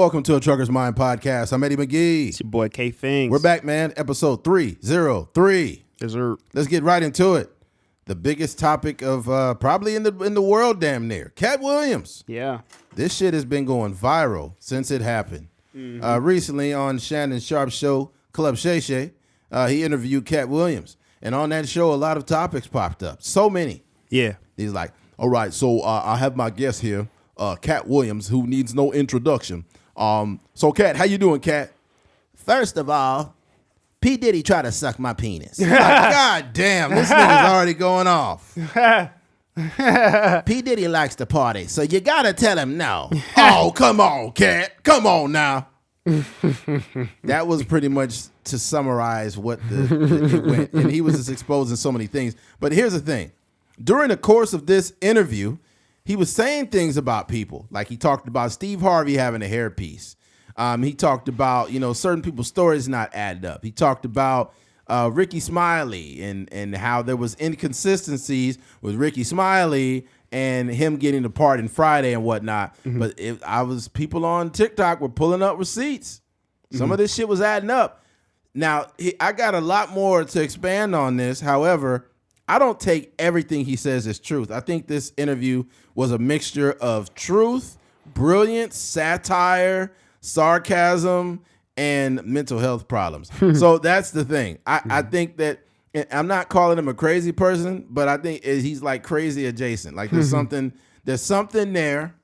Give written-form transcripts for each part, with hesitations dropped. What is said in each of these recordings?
welcome to a Trucker's Mind podcast. I'm Eddie McGee. It's your boy K Fings. We're back, man. Episode 303. Let's get right into it. The biggest topic of probably in the world, damn near. Katt Williams. Yeah. This shit has been going viral since it happened. Recently on Shannon Sharp's show, Club Shay Shay, he interviewed Katt Williams. And on that show, a lot of topics popped up. So many. Yeah. He's like, all right, so I have my guest here, Katt Williams, who needs no introduction. So, Katt, how you doing, Katt? First of all, P. Diddy tried to suck my penis. Like, God damn, this nigga's already going off. P. Diddy likes to party, so you gotta tell him no. Oh, come on, Katt. Come on now. That was pretty much to summarize what it went. And he was just exposing so many things. But here's the thing. During the course of this interview, he was saying things about people. Like he talked about Steve Harvey having a hairpiece. He talked about, certain people's stories not added up. He talked about Ricky Smiley and how there was inconsistencies with Ricky Smiley and him getting the part in Friday and whatnot. But people on TikTok were pulling up receipts. Some of this shit was adding up. Now, I got a lot more to expand on this. However, I don't take everything he says as truth. I think this interview was a mixture of truth, brilliance, satire, sarcasm, and mental health problems. So that's the thing. I think that I'm not calling him a crazy person, but I think he's like crazy adjacent. Like there's something there,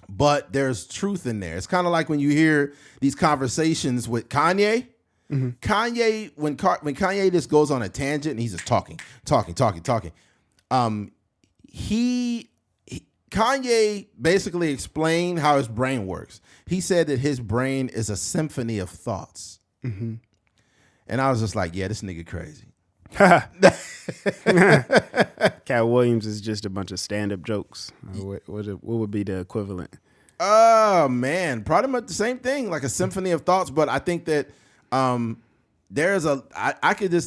but there's truth in there. It's kind of like when you hear these conversations with Kanye. Kanye, when Kanye just goes on a tangent and he's just talking. Kanye basically explained how his brain works. He said that his brain is a symphony of thoughts. And I was just like, yeah, this nigga crazy. Katt Williams is just a bunch of stand-up jokes. What would be the equivalent? Oh, man. Probably much the same thing, like a symphony of thoughts. But I think that there's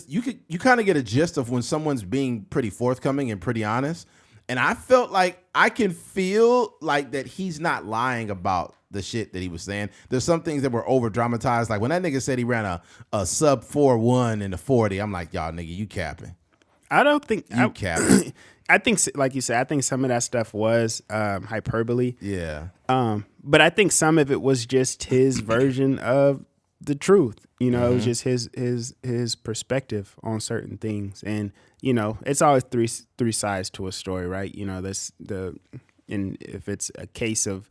you kind of get a gist of when someone's being pretty forthcoming and pretty honest. And I felt like I can feel like that he's not lying about the shit that he was saying. There's some things that were over dramatized. Like when that nigga said he ran a sub 4.1 in the 40, I'm like, y'all nigga, you capping. I don't think you capping. I think, like you said, I think some of that stuff was hyperbole. Yeah. But I think some of it was just his version of the truth. It was just his perspective on certain things. And, it's always three sides to a story, right? And if it's a case of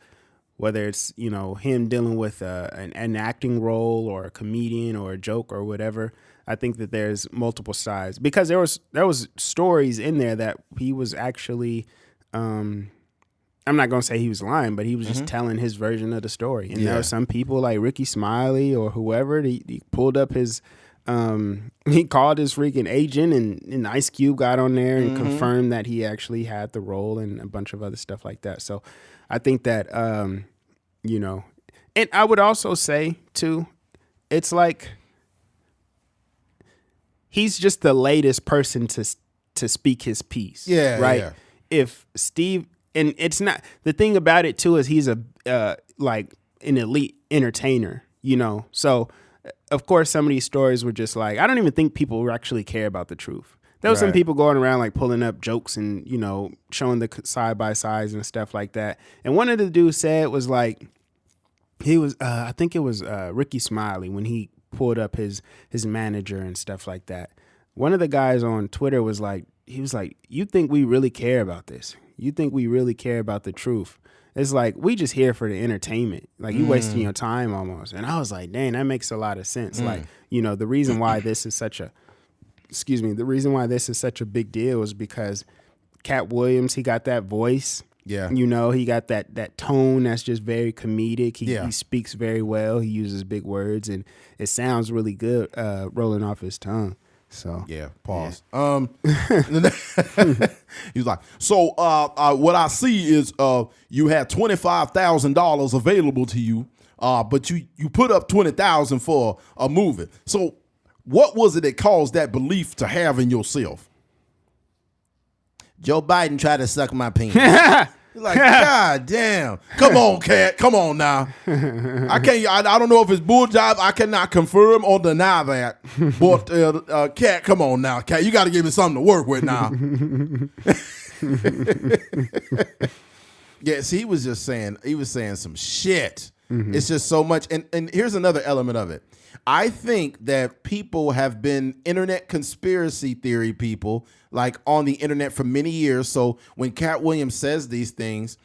whether it's, him dealing with an acting role or a comedian or a joke or whatever, I think that there's multiple sides because there was stories in there that he was actually, I'm not going to say he was lying, but he was just telling his version of the story. And there were some people like Ricky Smiley or whoever, he pulled up his, he called his freaking agent and Ice Cube got on there and confirmed that he actually had the role and a bunch of other stuff like that. So I think that, and I would also say too, it's like, he's just the latest person to speak his piece. Yeah. Right. Yeah. If Steve, and it's not, the thing about it too is he's like an elite entertainer, so of course some of these stories were just like, I don't even think people actually care about the truth. There was some people going around like pulling up jokes and, showing the side by sides and stuff like that. And one of the dudes said was like, he was, I think it was Ricky Smiley when he pulled up his manager and stuff like that. One of the guys on Twitter was like, you think we really care about this? You think we really care about the truth? It's like, we just here for the entertainment. Like, you wasting your time almost. And I was like, dang, that makes a lot of sense. Like, the reason why this is such a big deal is because Katt Williams, he got that voice. Yeah. He got that tone that's just very comedic. He speaks very well. He uses big words, and it sounds really good rolling off his tongue. So yeah, pause. Yeah. He's like, so what I see is you had $25,000 available to you, but you put up $20,000 for a movie. So what was it that caused that belief to have in yourself? Joe Biden tried to suck my penis. Like, God damn. Come on, Katt. Come on now. I don't know if it's bull job. I cannot confirm or deny that. But Katt, come on now. Katt, you got to give me something to work with now. Yeah, see, he was saying some shit. It's just so much. And here's another element of it. I think that people have been internet conspiracy theory people, like on the internet for many years. So when Katt Williams says these things,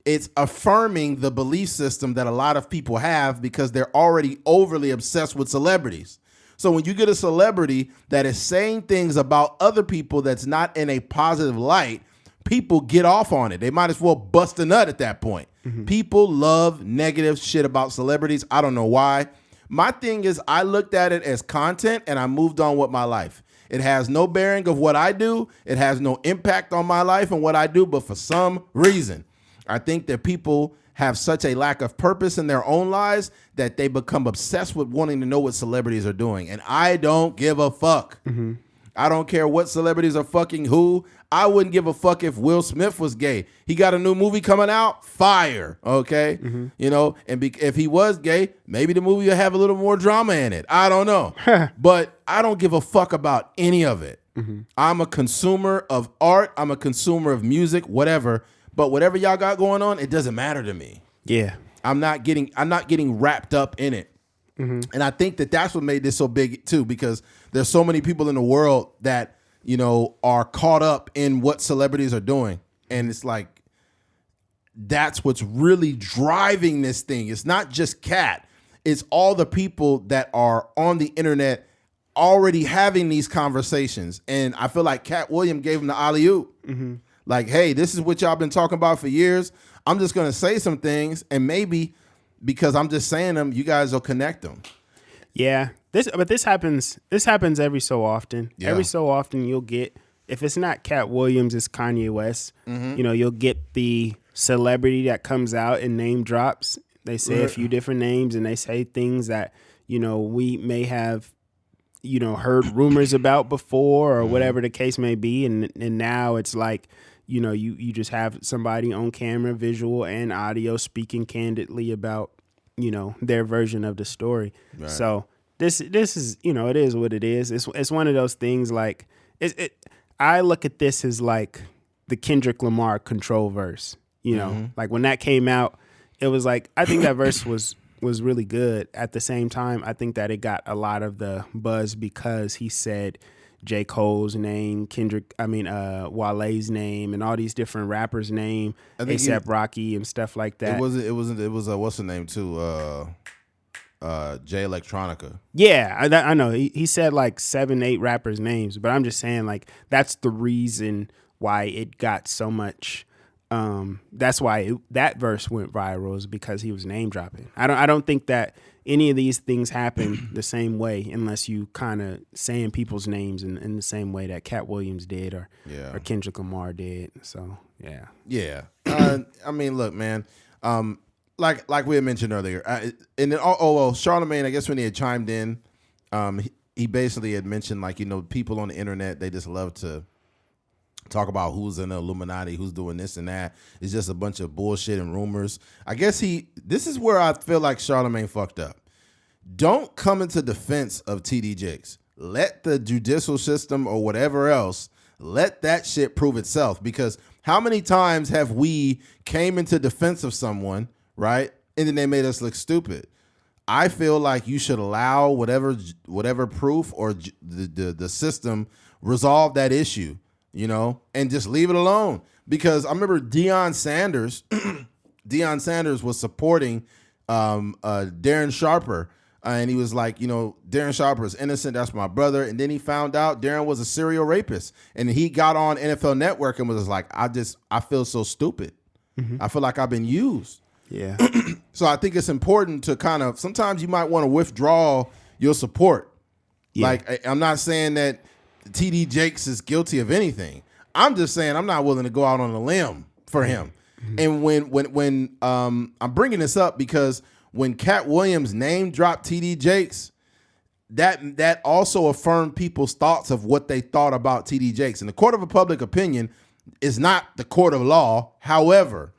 it's affirming the belief system that a lot of people have because they're already overly obsessed with celebrities. So when you get a celebrity that is saying things about other people that's not in a positive light, people get off on it. They might as well bust a nut at that point. People love negative shit about celebrities. I don't know why. My thing is I looked at it as content and I moved on with my life. It has no bearing of what I do. It has no impact on my life and what I do. But for some reason, I think that people have such a lack of purpose in their own lives that they become obsessed with wanting to know what celebrities are doing. And I don't give a fuck. I don't care what celebrities are fucking who. I wouldn't give a fuck if Will Smith was gay. He got a new movie coming out, fire, okay? You know, and if he was gay, maybe the movie will have a little more drama in it. I don't know. But I don't give a fuck about any of it. I'm a consumer of art. I'm a consumer of music, whatever. But whatever y'all got going on, it doesn't matter to me. Yeah. I'm not getting wrapped up in it. And I think that that's what made this so big too, because there's so many people in the world that, you know, are caught up in what celebrities are doing. And it's like, that's what's really driving this thing. It's not just Katt. It's all the people that are on the internet already having these conversations. And I feel like Katt Williams gave him the alley-oop. Like, hey, this is what y'all been talking about for years. I'm just going to say some things, and maybe because I'm just saying them, you guys will connect them. Yeah. This happens every so often. Yeah. Every so often you'll get, if it's not Katt Williams, it's Kanye West. You know, you'll get the celebrity that comes out and name drops. They say a few different names and they say things that, you know, we may have, you know, heard rumors about before or whatever the case may be. And now it's like, you know, you just have somebody on camera, visual and audio speaking candidly about, you know, their version of the story. Right. So this is, you know, it is what it is. It's one of those things like I look at this as like the Kendrick Lamar Control verse, you know, like when that came out, it was like, I think that verse was really good. At the same time, I think that it got a lot of the buzz because he said J. Cole's name, Wale's name, and all these different rappers' name, A$AP Rocky and stuff like that. It was what's the name too? Jay Electronica. Yeah, I know. He said like 7-8 rappers' names, but I'm just saying like that's the reason why it got so much. That's why that verse went viral, is because he was name dropping. I don't think that any of these things happen the same way unless you kind of saying people's names in the same way that Katt Williams did or Kendrick Lamar did. So yeah. I mean, look, man. Like we had mentioned earlier, and then Charlamagne, I guess when he had chimed in, he basically had mentioned like, you know, people on the internet, they just love to talk about who's in the Illuminati, who's doing this and that. It's just a bunch of bullshit and rumors. I guess this is where I feel like Charlamagne fucked up. Don't come into defense of TD Jakes. Let the judicial system or whatever else, let that shit prove itself. Because how many times have we came into defense of someone, right, and then they made us look stupid? I feel like you should allow whatever proof or the system resolve that issue. You know, and just leave it alone. Because I remember Deion Sanders was supporting Darren Sharper. And he was like, you know, Darren Sharper is innocent. That's my brother. And then he found out Darren was a serial rapist. And he got on NFL Network and was like, I feel so stupid. I feel like I've been used. Yeah. So I think it's important to kind of, sometimes you might want to withdraw your support. Yeah. Like, I'm not saying that TD Jakes is guilty of anything. I'm just saying I'm not willing to go out on a limb for him. And when I'm bringing this up because when Katt Williams name dropped TD Jakes, that also affirmed people's thoughts of what they thought about TD Jakes. And the court of public opinion is not the court of law. However,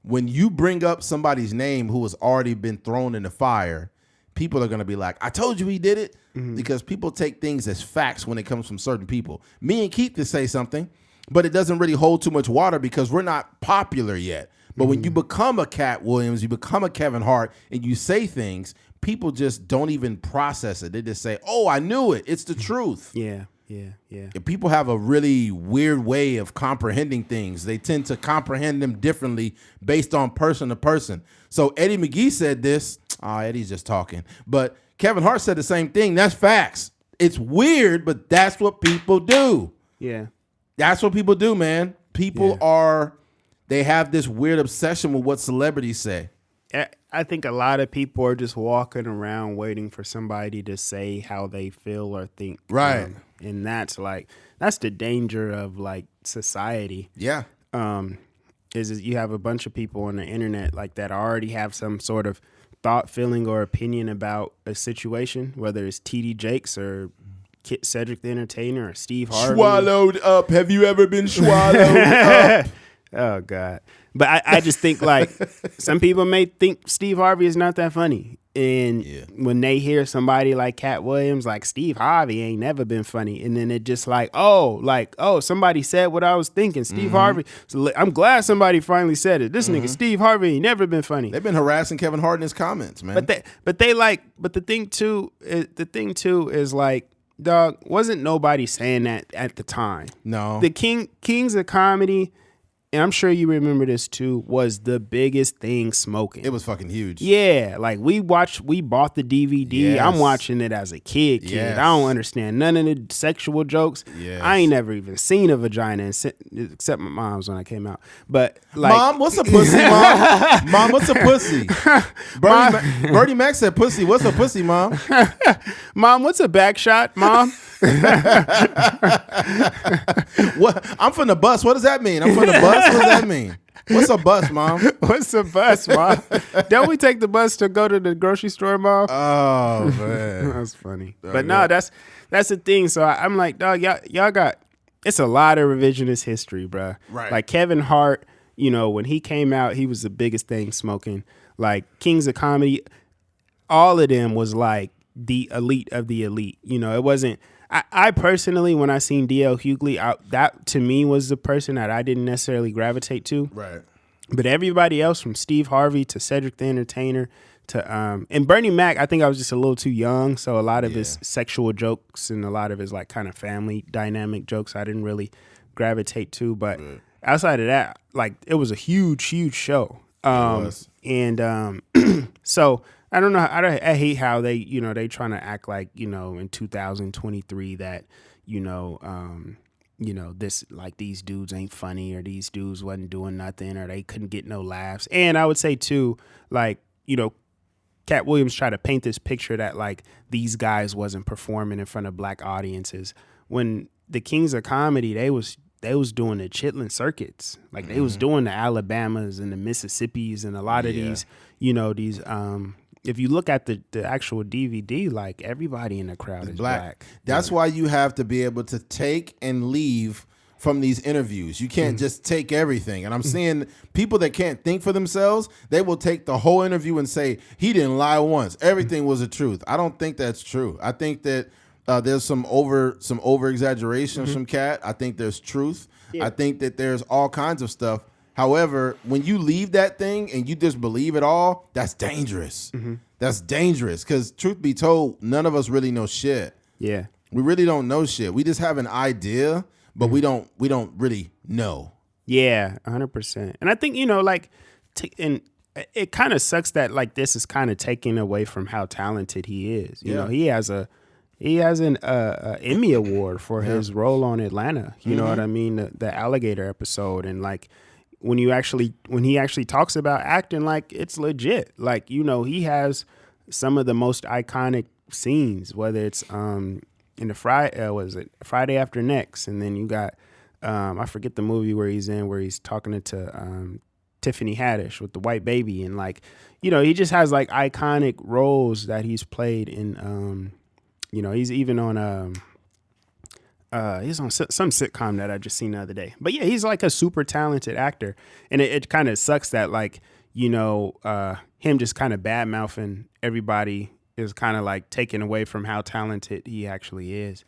when you bring up somebody's name who has already been thrown in the fire, people are going to be like, I told you he did it. Because people take things as facts when it comes from certain people. Me and Keith could say something, but it doesn't really hold too much water because we're not popular yet. But when you become a Katt Williams, you become a Kevin Hart, and you say things, people just don't even process it. They just say, oh, I knew it. It's the truth. Yeah. And people have a really weird way of comprehending things. They tend to comprehend them differently based on person to person. So Eddie McGee said this. Eddie's just talking. But Kevin Hart said the same thing. That's facts. It's weird, but that's what people do. Yeah. That's what people do, man. People they have this weird obsession with what celebrities say. I think a lot of people are just walking around waiting for somebody to say how they feel or think. Right. And that's the danger of like society. Yeah. Is you have a bunch of people on the internet like that already have some sort of thought, feeling, or opinion about a situation, whether it's TD Jakes or Cedric the Entertainer or Steve Harvey. Swallowed up. Have you ever been swallowed up? Oh, God. But I just think, like, some people may think Steve Harvey is not that funny. And when they hear somebody like Katt Williams, like, Steve Harvey ain't never been funny. And then it just like, somebody said what I was thinking. Steve Harvey. So I'm glad somebody finally said it. This nigga Steve Harvey ain't never been funny. They've been harassing Kevin Hart in his comments, man. But the thing too is like, dog, wasn't nobody saying that at the time. No. The Kings of Comedy, and I'm sure you remember this too, was the biggest thing smoking. It was fucking huge. Yeah, like we bought the DVD. Yes. I'm watching it as a kid. Yes. I don't understand none of the sexual jokes. Yes. I ain't never even seen a vagina except my mom's when I came out. But like, Mom, what's a pussy, Mom? Mom, what's a pussy? Bernie Mac said pussy. What's a pussy, Mom? Mom, what's a back shot, Mom? What? I'm from the bus. What does that mean? I'm from the bus. What does that mean? What's a bus, Mom? What's a bus, Mom? Don't we take the bus to go to the grocery store, Mom? Oh, man. That's funny. But no, that's the thing. So I'm like, dog, y'all got, it's a lot of revisionist history, bro. Right. Like Kevin Hart, when he came out, he was the biggest thing smoking. Like Kings of Comedy, all of them was like the elite of the elite. It wasn't. I personally, when I seen D.L. Hughley, that to me was the person that I didn't necessarily gravitate to. Right. But everybody else, from Steve Harvey to Cedric the Entertainer to and Bernie Mac, I think I was just a little too young, so a lot of his sexual jokes and a lot of his like kind of family dynamic jokes I didn't really gravitate to. But outside of that, like it was a huge show. And so I don't know. I hate how they they trying to act like in 2023 that this like these dudes ain't funny or these dudes wasn't doing nothing or they couldn't get no laughs. And I would say too, like Katt Williams tried to paint this picture that like these guys wasn't performing in front of black audiences when the Kings of Comedy they was doing the Chitlin circuits, like they was doing the Alabamas and the Mississippis and a lot of these if you look at the actual DVD, like everybody in the crowd is black. That's why you have to be able to take and leave from these interviews. You can't just take everything. And I'm seeing people that can't think for themselves, they will take the whole interview and say, he didn't lie once. Everything was the truth. I don't think that's true. I think that there's some over exaggerations from Katt. I think there's truth. Yeah. I think that there's all kinds of stuff. However, when you leave that thing and you just believe it all, that's dangerous. That's dangerous because truth be told, none of us really know shit. Yeah. We really don't know shit. We just have an idea, but we don't really know. Yeah, 100%. And I think, and it kind of sucks that like this is kind of taking away from how talented he is. You know, he has an Emmy Award for his role on Atlanta. You know what I mean? The alligator episode. And like when he actually talks about acting, like it's legit. Like, he has some of the most iconic scenes, whether it's in the Friday After Next. And then you got, I forget the movie where he's talking to Tiffany Haddish with the white baby. And like, he just has like iconic roles that he's played in, he's even on He's on some sitcom that I just seen the other day. But yeah, he's like a super talented actor, and it kind of sucks that like him just kind of bad mouthing everybody is kind of like taken away from how talented he actually is.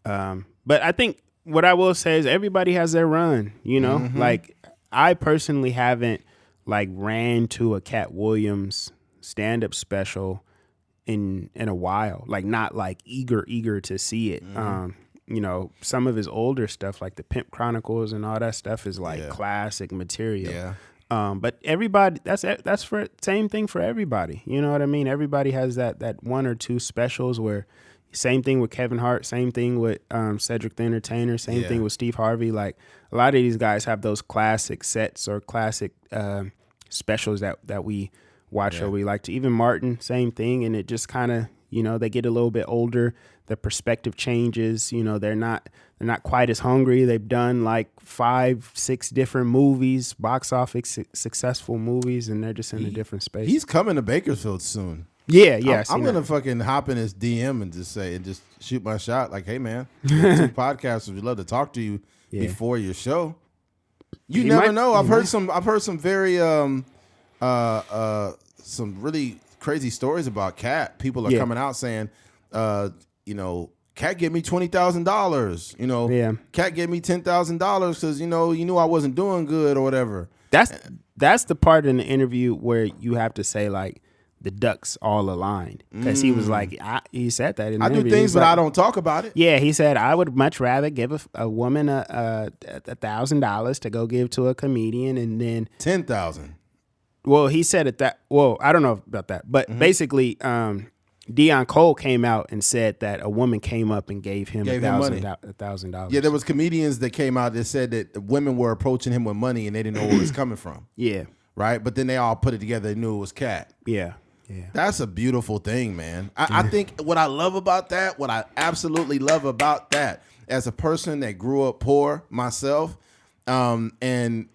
But I think what I will say is everybody has their run. Like I personally haven't like ran to a Katt Williams stand-up special in a while, like not like eager to see it. Some of his older stuff like the Pimp Chronicles and all that stuff is like classic material. But everybody, that's for same thing for everybody. You know what I mean? Everybody has that one or two specials where same thing with Kevin Hart, same thing with Cedric the Entertainer, same thing with Steve Harvey. Like a lot of these guys have those classic sets or classic specials that we watch or we like to. Even Martin, same thing. And it just kind of, they get a little bit older. The perspective changes. They're not quite as hungry. They've done like 5-6 different movies, box office successful movies, and they're just in a different space. He's coming to Bakersfield soon. Yeah. I'm gonna fucking hop in his DM and just shoot my shot. Like, hey man, two podcasters would love to talk to you before your show. You never know. I've heard some very some really crazy stories about Katt. People are coming out saying, Katt gave me $20,000. Katt gave me $10,000 because he knew I wasn't doing good or whatever. That's the part in the interview where you have to say like the ducks all aligned, because he was like he said that in the interview. Do things, but I don't talk about it. Yeah, he said I would much rather give a woman $1,000 to go give to a comedian, and then $10,000. Well, he said it that. Well, I don't know about that, but basically, Deion Cole came out and said that a woman came up and gave him $1,000. Yeah, there was comedians that came out that said that women were approaching him with money and they didn't know where it was coming from. Yeah. Right? But then they all put it together. They knew it was Katt. Yeah. That's a beautiful thing, man. I think what I love about that, what I absolutely love about that, as a person that grew up poor myself, and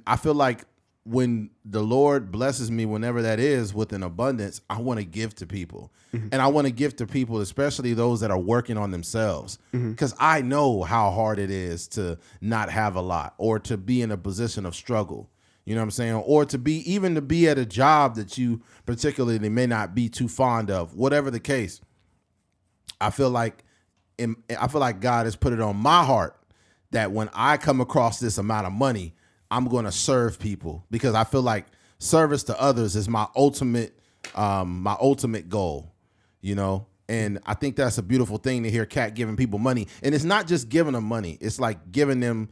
I feel like when the Lord blesses me, whenever that is, with an abundance, I want to give to people. And I want to give to people, especially those that are working on themselves, because I know how hard it is to not have a lot or to be in a position of struggle. You know what I'm saying? Or to be at a job that you particularly may not be too fond of, whatever the case. I feel like God has put it on my heart that when I come across this amount of money, I'm going to serve people, because I feel like service to others is my ultimate goal, and I think that's a beautiful thing to hear Katt giving people money. And it's not just giving them money. It's like giving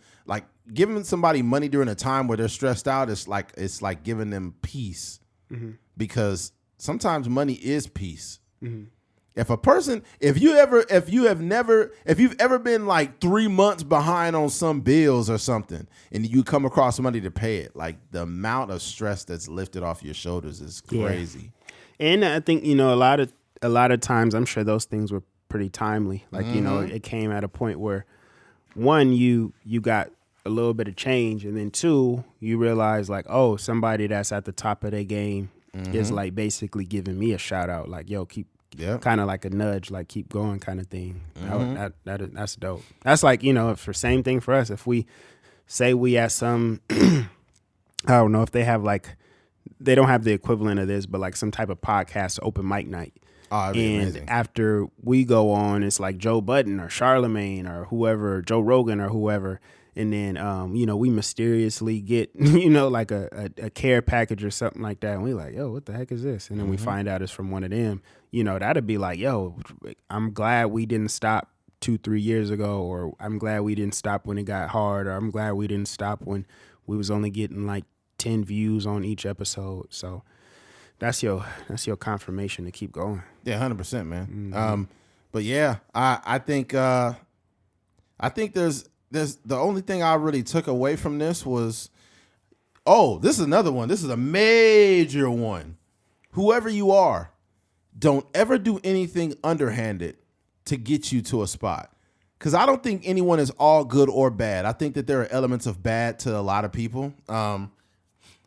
somebody money during a time where they're stressed out. It's like giving them peace, because sometimes money is peace. If you've ever been like 3 months behind on some bills or something, and you come across money to pay it, like the amount of stress that's lifted off your shoulders is crazy. Yeah. And I think, a lot of times, I'm sure those things were pretty timely. Like, it came at a point where, one, you got a little bit of change, and then two, you realize like, oh, somebody that's at the top of their game is like basically giving me a shout out, like, yo, keep. Yeah, kind of like a nudge, like keep going kind of thing. That's dope. That's like, for same thing for us. If we say we at some, I don't know if they have like, they don't have the equivalent of this, but like some type of podcast open mic night. Oh, and amazing. After we go on, it's like Joe Budden or Charlemagne or whoever, Joe Rogan or whoever. And then, we mysteriously get, like a care package or something like that. And we like, yo, what the heck is this? And then we find out it's from one of them. That'd be like, yo, I'm glad we didn't stop 2-3 years ago, or I'm glad we didn't stop when it got hard, or I'm glad we didn't stop when we was only getting like 10 views on each episode. So that's your confirmation to keep going. Yeah, 100%, man. But yeah, I think there's the only thing I really took away from this was, this is another one. This is a major one. Whoever you are, don't ever do anything underhanded to get you to a spot. Because I don't think anyone is all good or bad. I think that there are elements of bad to a lot of people.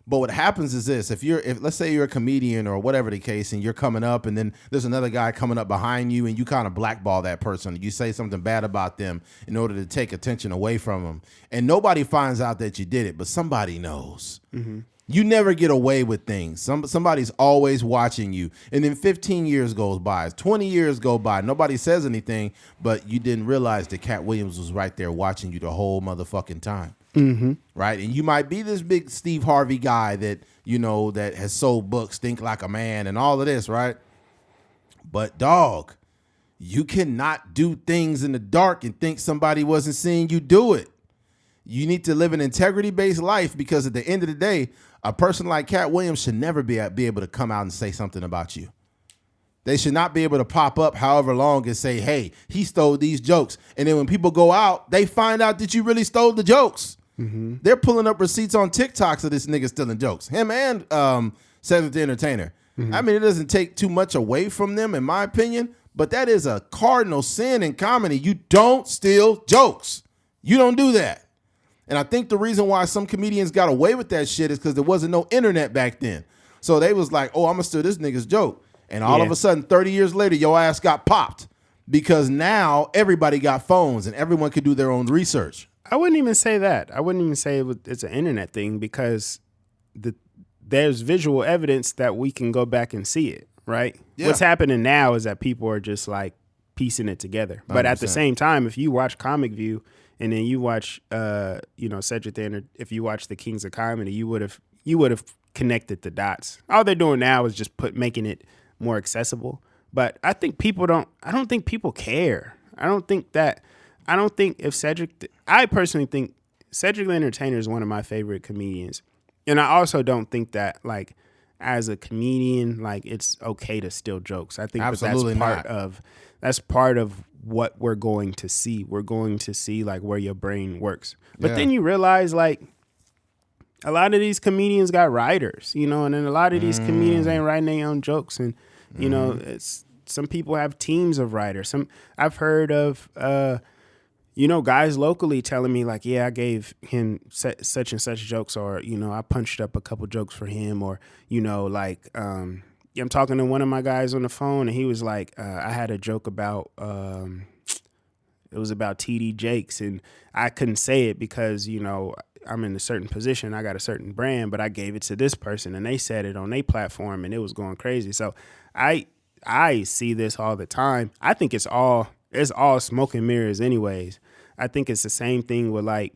But what happens is this: if let's say you're a comedian or whatever the case, and you're coming up, and then there's another guy coming up behind you, and you kind of blackball that person. You say something bad about them in order to take attention away from them, and nobody finds out that you did it, but somebody knows. Mm-hmm. You never get away with things. Somebody's always watching you, and then 15 years goes by, 20 years go by, nobody says anything, but you didn't realize that Katt Williams was right there watching you the whole motherfucking time. Mm-hmm. Right, and you might be this big Steve Harvey guy that that has sold books, Think Like a Man, and all of this, right? But dog, you cannot do things in the dark and think somebody wasn't seeing you do it. You need to live an integrity-based life, because at the end of the day, a person like Katt Williams should never be able to come out and say something about you. They should not be able to pop up however long and say, hey, he stole these jokes. And then when people go out, they find out that you really stole the jokes. Mm-hmm. They're pulling up receipts on TikToks of this nigga stealing jokes. Him and Cedric the Entertainer. Mm-hmm. I mean, it doesn't take too much away from them, in my opinion, but that is a cardinal sin in comedy. You don't steal jokes. You don't do that. And I think the reason why some comedians got away with that shit is because there wasn't no internet back then. So they was like, oh, I'm going to steal this nigga's joke. And all of a sudden, 30 years later, your ass got popped, because now everybody got phones and everyone could do their own research. I wouldn't even say that. I wouldn't even say it's an internet thing, because there's visual evidence that we can go back and see it, right? Yeah. What's happening now is that people are just like piecing it together. 100%. But at the same time, if you watch Comic View and then you watch, Cedric the if you watch the Kings of Comedy, you would have connected the dots. All they're doing now is just making it more accessible. But I don't think people care. I personally think Cedric the Entertainer is one of my favorite comedians. And I also don't think that, like, as a comedian, like, it's okay to steal jokes. I think that's part of what we're going to see. We're going to see, like, where your brain works. But then you realize, like, a lot of these comedians got writers, and then a lot of these comedians ain't writing their own jokes. And, some people have teams of writers. I've heard of, guys locally telling me, like, yeah, I gave him such and such jokes, or, I punched up a couple jokes for him, or, I'm talking to one of my guys on the phone, and he was like, I had a joke about, it was about TD Jakes, and I couldn't say it because, I'm in a certain position, I got a certain brand, but I gave it to this person, and they said it on their platform, and it was going crazy. So I see this all the time. I think it's all smoke and mirrors anyways. I think it's the same thing with, like,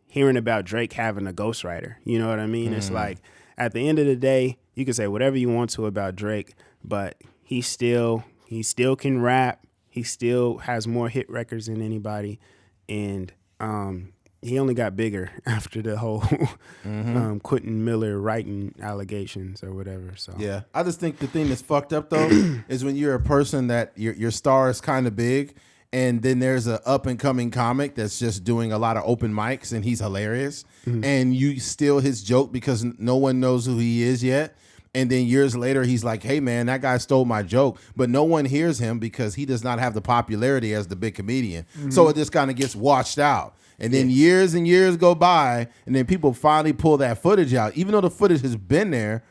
hearing about Drake having a ghostwriter. You know what I mean? It's like, at the end of the day, you can say whatever you want to about Drake, but he still can rap. He still has more hit records than anybody. And he only got bigger after the whole Quentin Miller writing allegations or whatever. So yeah, I just think the thing that's fucked up though is when you're a person that your star is kind of big, and then there's an up and coming comic that's just doing a lot of open mics and he's hilarious, and you steal his joke because no one knows who he is yet. And then years later, he's like, hey, man, that guy stole my joke. But no one hears him because he does not have the popularity as the big comedian. So it just kind of gets washed out. And then years and years go by, and then people finally pull that footage out. Even though the footage has been there,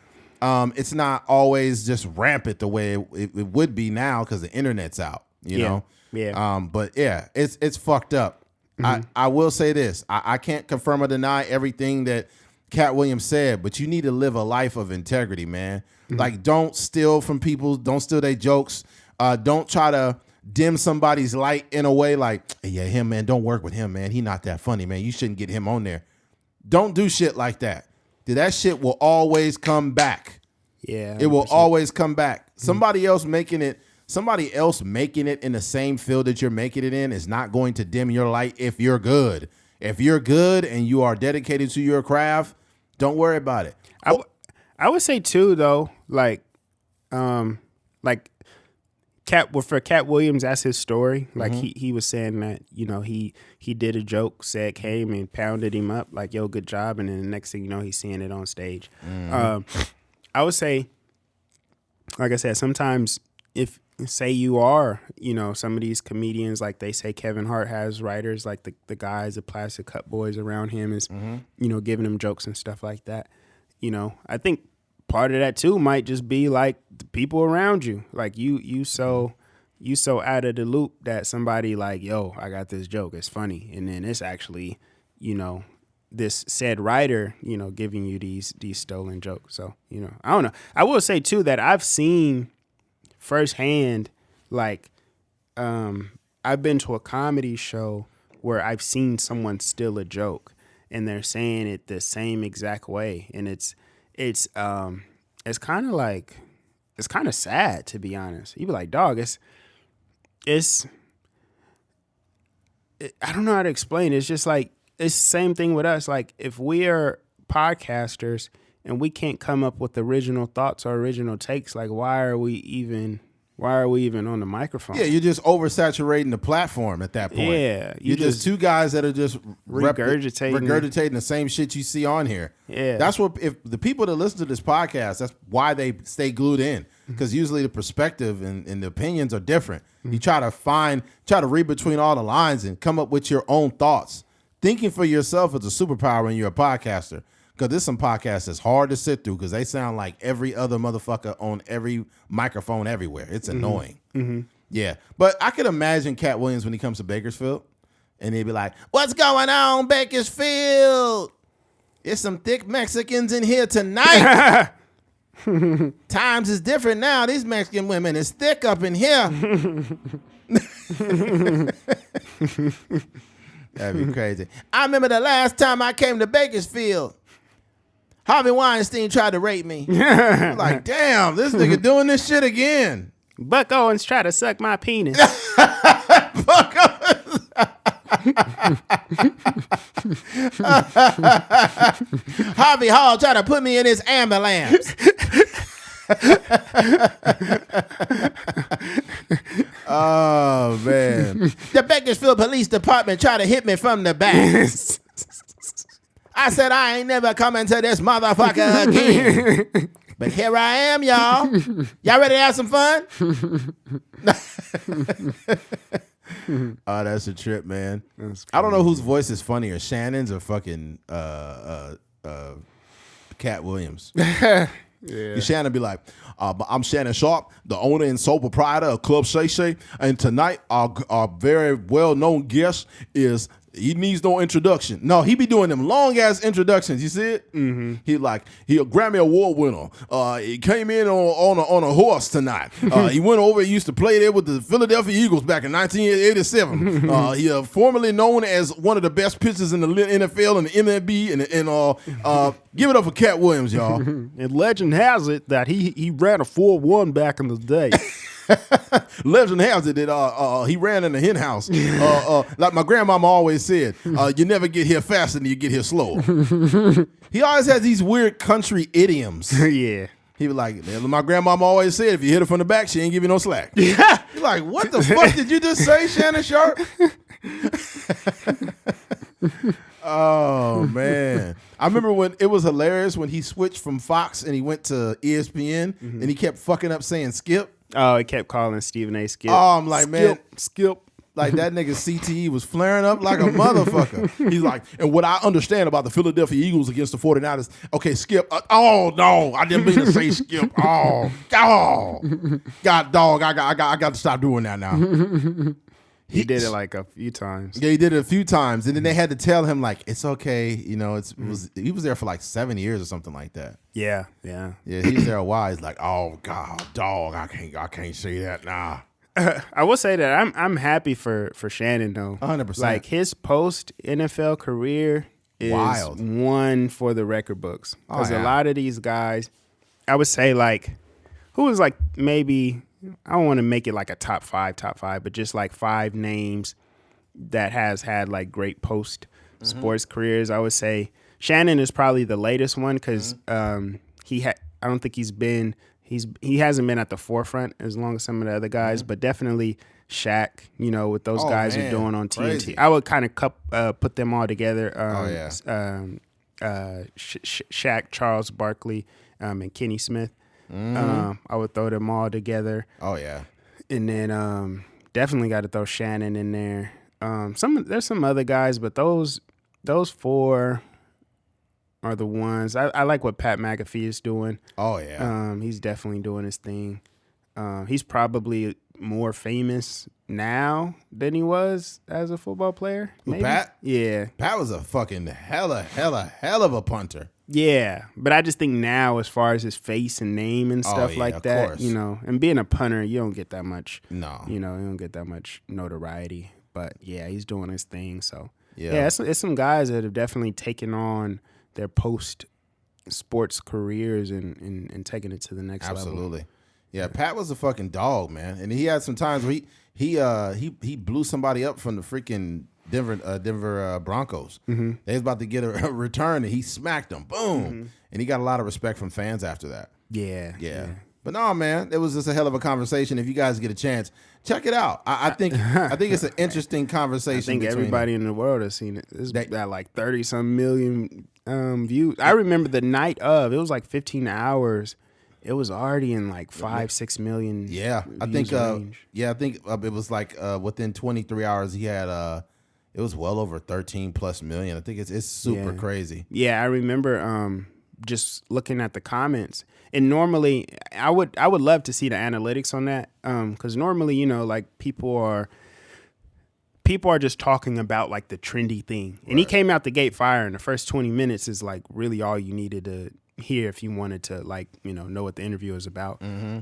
it's not always just rampant the way it would be now because the internet's out, you know? Yeah. But yeah, it's fucked up. I will say this. I can't confirm or deny everything that Katt Williams said, but you need to live a life of integrity, man. Like, don't steal from people. Don't steal their jokes. Don't try to dim somebody's light in a way like, hey, yeah, him, man, don't work with him, man. He not that funny, man. You shouldn't get him on there. Don't do shit like that. That shit will always come back. Yeah. 100%. It will always come back. Somebody else making it in the same field that you're making it in is not going to dim your light if you're good. If you're good and you are dedicated to your craft, don't worry about it. I would say too, though, for Katt Williams, that's his story. Like he was saying that, he did a joke, said came and pounded him up like, yo, good job. And then the next thing you know, he's seeing it on stage. I would say, like I said, sometimes if say you are, some of these comedians, like they say Kevin Hart has writers, like the guys, the Plastic Cup Boys around him is, giving him jokes and stuff like that. I think part of that too might just be like the people around you. Like you so out of the loop that somebody like, yo, I got this joke, it's funny, and then it's actually, this said writer, giving you these stolen jokes. So, I don't know. I will say too that I've seen firsthand, like, I've been to a comedy show where I've seen someone steal a joke and they're saying it the same exact way. And it's kind of sad, to be honest. You be like, dog, I don't know how to explain it. It's just like, it's the same thing with us. Like, if we are podcasters and we can't come up with original thoughts or original takes, like, why are we even on the microphone? Yeah, you're just oversaturating the platform at that point. Yeah. You're just two guys that are just regurgitating the same shit you see on here. Yeah. That's what, if the people that listen to this podcast, that's why they stay glued in. Because usually the perspective and the opinions are different. You try to read between all the lines and come up with your own thoughts. Thinking for yourself is a superpower when you're a podcaster. Because there's some podcasts that's hard to sit through because they sound like every other motherfucker on every microphone everywhere. It's annoying. Mm-hmm. Yeah. But I could imagine Katt Williams when he comes to Bakersfield and he'd be like, "What's going on, Bakersfield? There's some thick Mexicans in here tonight." Times is different now. These Mexican women is thick up in here. That'd be crazy. I remember the last time I came to Bakersfield, Harvey Weinstein tried to rape me. Like, damn, this nigga doing this shit again. Buck Owens tried to suck my penis. Buck Owens. Harvey Hall tried to put me in his ambulance. Oh, man. The Bakersfield Police Department tried to hit me from the back. I said, I ain't never coming to this motherfucker again. But here I am, y'all. Y'all ready to have some fun? Oh, that's a trip, man. I don't know whose voice is funnier, Shannon's or fucking Katt Williams. Yeah. Shannon be like, I'm Shannon Sharp, the owner and sole proprietor of Club Shay Shay, and tonight our very well-known guest is, he needs no introduction. No, he be doing them long-ass introductions. You see it? Mm-hmm. He a Grammy Award winner. He came in on a horse tonight. He went over, he used to play there with the Philadelphia Eagles back in 1987. He formerly known as one of the best pitchers in the NFL and the MLB. And give it up for Katt Williams, y'all. And legend has it that he ran a 4-1 back in the day. Legend has it that he ran in the hen house. Like my grandmama always said, you never get here faster than you get here slower. He always has these weird country idioms. Yeah. He was like, my grandmama always said, if you hit her from the back, she ain't give you no slack. You're like, what the fuck did you just say, Shannon Sharp? Oh, man. I remember when it was hilarious when he switched from Fox and he went to ESPN and he kept fucking up saying Skip. Oh, he kept calling Stephen A. Skip. Oh, I'm like, man. Skip. Like that nigga CTE was flaring up like a motherfucker. He's like, and what I understand about the Philadelphia Eagles against the 49ers, okay, Skip. Oh, no, I didn't mean to say Skip. Oh, God, dog, I got to stop doing that now. He did it like a few times. Yeah, he did it a few times. And then they had to tell him, like, it's okay. You know, he was there for like 7 years or something like that. Yeah. Yeah, he was there a while. He's like, oh, God, dog, I can't say that now. I will say that I'm happy for Shannon, though. 100%. Like, his post-NFL career is wild. One for the record books. Because a lot of these guys, I would say, like, who was like maybe... I don't want to make it like a top five, but just like 5 names that has had like great post sports careers. I would say Shannon is probably the latest one because I don't think he hasn't been at the forefront as long as some of the other guys, but definitely Shaq. You know what those guys are doing on TNT. Crazy. I would kind of put them all together. Shaq, Charles Barkley, and Kenny Smith. I would throw them all together. Oh yeah, and then definitely got to throw Shannon in there. There's some other guys, but those 4 are the ones. I like what Pat McAfee is doing. Oh yeah. He's definitely doing his thing. He's probably more famous now than he was as a football player. Maybe? Pat? Yeah. Pat was a fucking hell of a punter. Yeah, but I just think now, as far as his face and name and stuff like that, course. you know, and being a punter, you don't get that much. No. You know, you don't get that much notoriety. But yeah, he's doing his thing. So Yeah. it's some guys that have definitely taken on their post sports careers and taken it to the next level. Absolutely. Yeah, Pat was a fucking dog, man, and he had some times where he blew somebody up from the freaking Denver Broncos. Mm-hmm. They was about to get a return, and he smacked them, boom, and he got a lot of respect from fans after that. Yeah. But no, man, it was just a hell of a conversation. If you guys get a chance, check it out. I think it's an interesting conversation. I think everybody in the world has seen it. It's got like 30-some million views. I remember the night of, it was like 15 hours. It was already in like 5-6 million. Yeah, I think. range. I think it was like within 23 hours he had. It was well over 13+ million. I think it's super crazy. Yeah, I remember just looking at the comments. And normally, I would love to see the analytics on that, because normally, you know, like people are just talking about like the trendy thing. And he came out the gate fire, and the first 20 minutes is like really all you needed to hear if you wanted to, like, you know what the interview is about. Mm-hmm.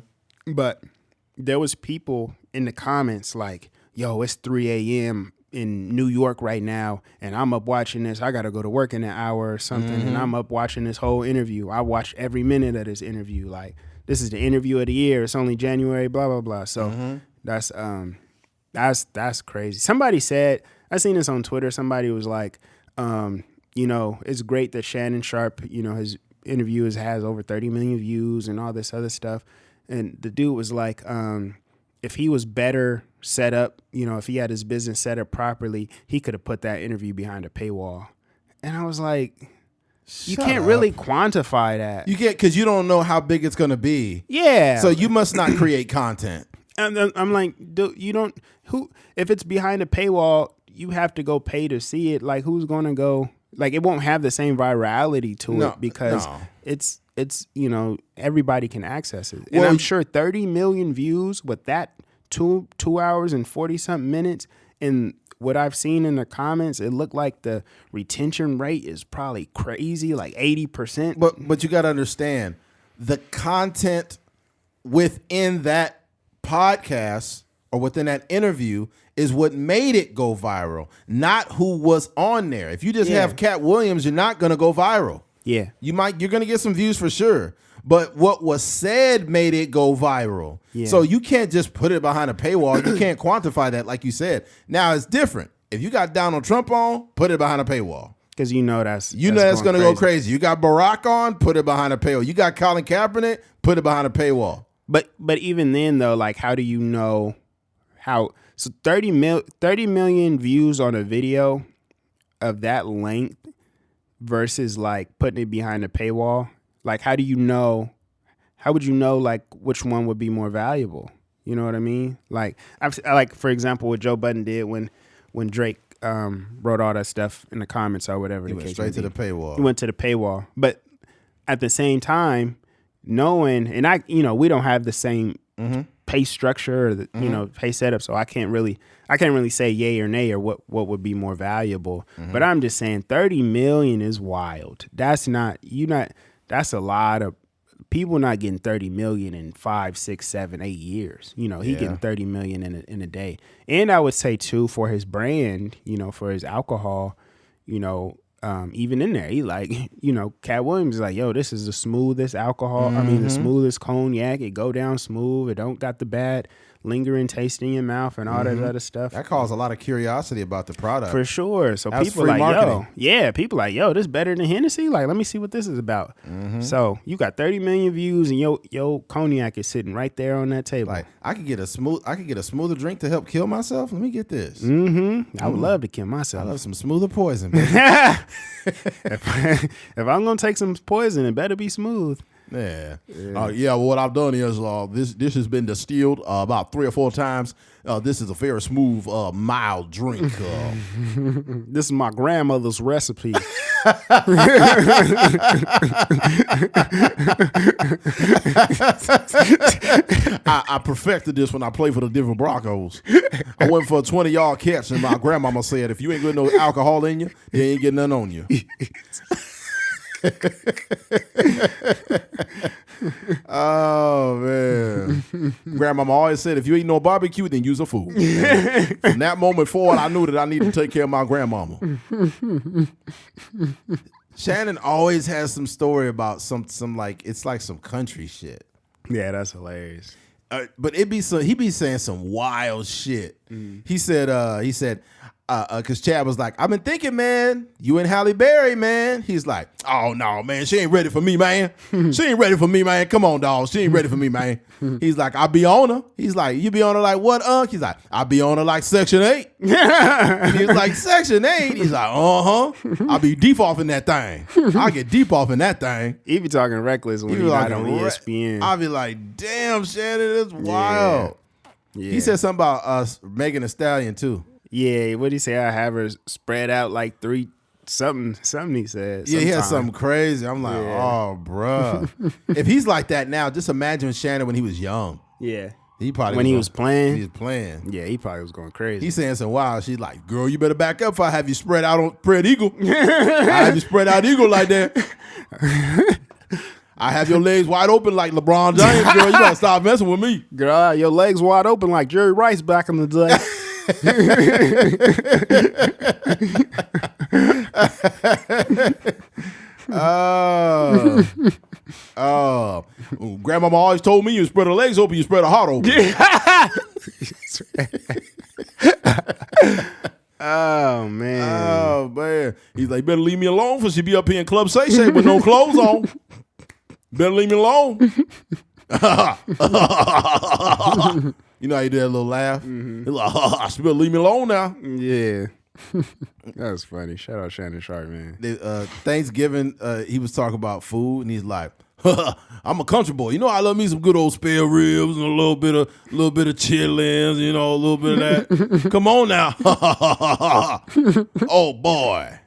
But there was people in the comments like, yo, it's 3 a.m. in New York right now, and I'm up watching this. I got to go to work in an hour or something, and I'm up watching this whole interview. I watched every minute of this interview. Like, this is the interview of the year. It's only January, blah, blah, blah. So that's crazy. Somebody said, I seen this on Twitter. Somebody was like, you know, it's great that Shannon Sharpe, you know, his interview has over 30 million views and all this other stuff. And the dude was like, if he was better set up, you know, if he had his business set up properly, he could have put that interview behind a paywall. And I was like, you can't really quantify that. You can't, because you don't know how big it's going to be. Yeah. So you must not create content. And I'm like, dude, if it's behind a paywall, you have to go pay to see it. Like, who's going to go? Like, it won't have the same virality to it because it's you know, everybody can access it. And I'm sure 30 million views with that 2 hours and 40-something minutes, and what I've seen in the comments, it looked like the retention rate is probably crazy, like 80%. But you got to understand, the content within that podcast or within that interview is what made it go viral, not who was on there. If you just have Katt Williams, you're not going to go viral. Yeah. You're going to get some views for sure. But what was said made it go viral. Yeah. So you can't just put it behind a paywall. You can't quantify that, like you said. Now it's different. If you got Donald Trump on, put it behind a paywall. Because you know that's going to go crazy. You got Barack on, put it behind a paywall. You got Colin Kaepernick, put it behind a paywall. But even then, though, like, how do you know how? So 30 million views on a video of that length versus like putting it behind a paywall. Like, how do you know? How would you know like which one would be more valuable? You know what I mean? Like, like for example, what Joe Budden did when Drake wrote all that stuff in the comments or whatever. He went straight to the paywall. He went to the paywall, but at the same time, knowing, and we don't have the same pay structure or the pay setup, so I can't really say yay or nay or what would be more valuable. But I'm just saying 30 million is wild. That's a lot of people not getting 30 million in 5, 6, 7, 8 years. You know, he getting 30 million in a day. And I would say too, for his brand, you know, for his alcohol, you know, even in there, he like, you know, Katt Williams is like, yo, this is the smoothest alcohol. I mean, the smoothest cognac. It go down smooth. It don't got the bad lingering taste in your mouth and all that other stuff. That caused a lot of curiosity about the product. For sure. So That's people free like, marketing. people like, yo, this better than Hennessy? Like, let me see what this is about. So you got 30 million views and your cognac is sitting right there on that table. Like, I could get a smoother drink to help kill myself. Let me get this. I would love to kill myself. I love some smoother poison, baby. If I'm gonna take some poison, it better be smooth. Yeah. Well, what I've done is this has been distilled about 3 or 4 times. This is a very smooth, mild drink. This is my grandmother's recipe. I perfected this when I played for the Denver Broncos. I went for a 20-yard catch, and my grandmama said, if you ain't got no alcohol in you, you ain't getting none on you. Oh, man. Grandmama always said, if you eat no barbecue, then use a food. And from that moment forward, I knew that I needed to take care of my grandmama. Shannon always has some story about some like, it's like some country shit. Yeah, that's hilarious. But he be saying some wild shit. He said, because Chad was like, I've been thinking, man, you and Halle Berry, man. He's like, oh no, man, she ain't ready for me, man. She ain't ready for me, man. Come on, dog. She ain't ready for me, man. He's like, I be on her. He's like, you be on her like what, Unc? He's like, I be on her like Section 8. He's like, Section 8? He's like, I be deep off in that thing. I get deep off in that thing. He be talking reckless when he got on ESPN. I be like, damn, Shannon, it's wild. Yeah. He said something about Megan Thee Stallion, too. Yeah, what did he say? I have her spread out like three something he said. Yeah, he had something crazy. I'm like, oh, bruh. If he's like that now, just imagine Shannon when he was young. Yeah. He probably when he was playing. He was playing. Yeah, he probably was going crazy. He's saying some wild. She's like, girl, you better back up if I have you spread out on spread eagle. I have you spread out eagle like that. I have your legs wide open like LeBron James, girl. You gotta stop messing with me. Girl, your legs wide open like Jerry Rice back in the day. Grandmama always told me you spread her legs open, you spread her heart open. Oh man. He's like, better leave me alone for she be up here in Club Shay Shay with no clothes on. Better leave me alone. You know how you do that little laugh? He's like, she better leave me alone now. Yeah. That was funny. Shout out Shannon Sharp, man. Thanksgiving, he was talking about food, and he's like, I'm a country boy. You know, I love me some good old spare ribs and a little bit of chillins, you know, a little bit of that. Come on now. Oh, boy.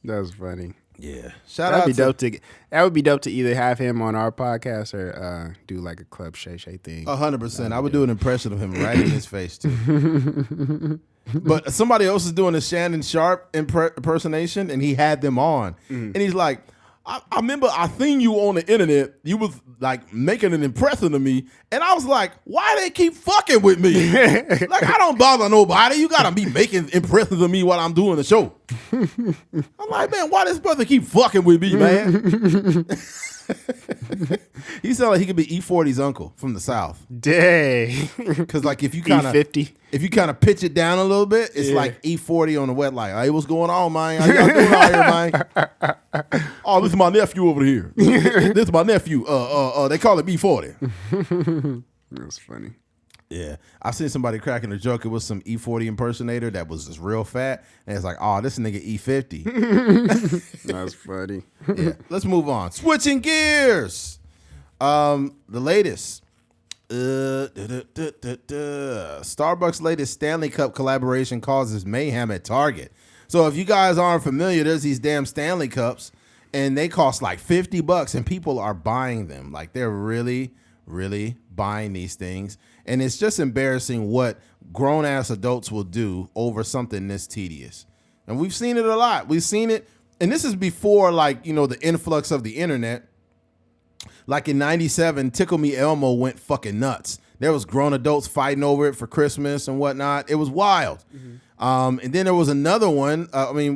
That was funny. Yeah. That would be dope to either have him on our podcast or do like a Club Shay Shay thing. 100%. I would do an impression of him right in his face, too. But somebody else is doing a Shannon Sharp impersonation, and he had them on. And he's like, I remember I seen you on the internet. You was like making an impression of me. And I was like, why they keep fucking with me? Like, I don't bother nobody. You got to be making impressions of me while I'm doing the show. I'm like, man, why this brother keep fucking with me, man? He sounded like he could be E40's uncle from the South. Dang. Because like if you kind of pitch it down a little bit, it's like E40 on the wet light. Hey, what's going on, man? How y'all doing out here, man? Oh, this is my nephew over here. This is my nephew. They call it E40. That's funny. Yeah, I seen somebody cracking a joke. It was some E40 impersonator that was just real fat, and it's like, oh, this nigga E50. That's funny. Yeah, let's move on. Switching gears. The latest. Starbucks' latest Stanley Cup collaboration causes mayhem at Target. So if you guys aren't familiar, there's these damn Stanley Cups, and they cost like $50, and people are buying them. Like they're really, really buying these things. And it's just embarrassing what grown-ass adults will do over something this tedious. And we've seen it a lot. We've seen it, and this is before, like, you know, the influx of the internet. Like in 97, Tickle Me Elmo went fucking nuts. There was grown adults fighting over it for Christmas and whatnot. It was wild. And then there was another one.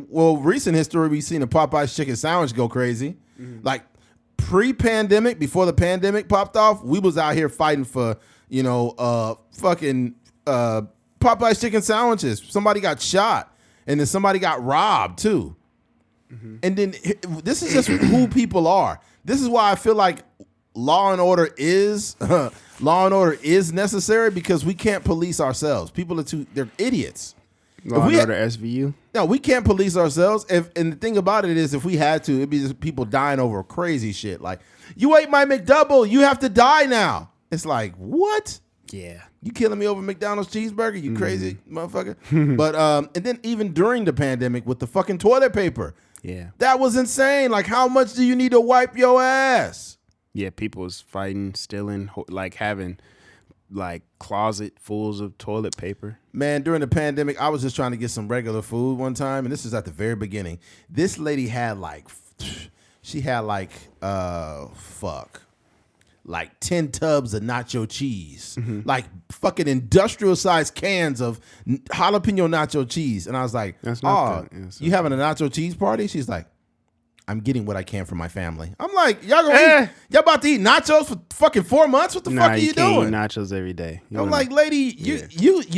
Recent history, we've seen a Popeye's chicken sandwich go crazy. Like pre-pandemic, before the pandemic popped off, we was out here fighting for, you know, Popeye's chicken sandwiches. Somebody got shot, and then somebody got robbed too. And then this is just who people are. This is why I feel like law and order is necessary, because we can't police ourselves. People they're idiots. Law and Order SVU. No, we can't police ourselves. And the thing about it is, if we had to, it'd be just people dying over crazy shit. Like, you ate my McDouble, you have to die now. It's like, what? Yeah. You killing me over McDonald's cheeseburger? You crazy motherfucker? But and then even during the pandemic with the fucking toilet paper. Yeah. That was insane. Like, how much do you need to wipe your ass? Yeah, people was fighting, stealing, like having like closet fulls of toilet paper. Man, during the pandemic, I was just trying to get some regular food one time, and this is at the very beginning. This lady had like 10 tubs of nacho cheese, like fucking industrial sized cans of jalapeno nacho cheese. And I was like, That's not bad. you having a nacho cheese party? She's like, I'm getting what I can from my family. I'm like, y'all about to eat nachos for fucking 4 months? What the fuck are you doing? Eat nachos every day. I'm like, lady,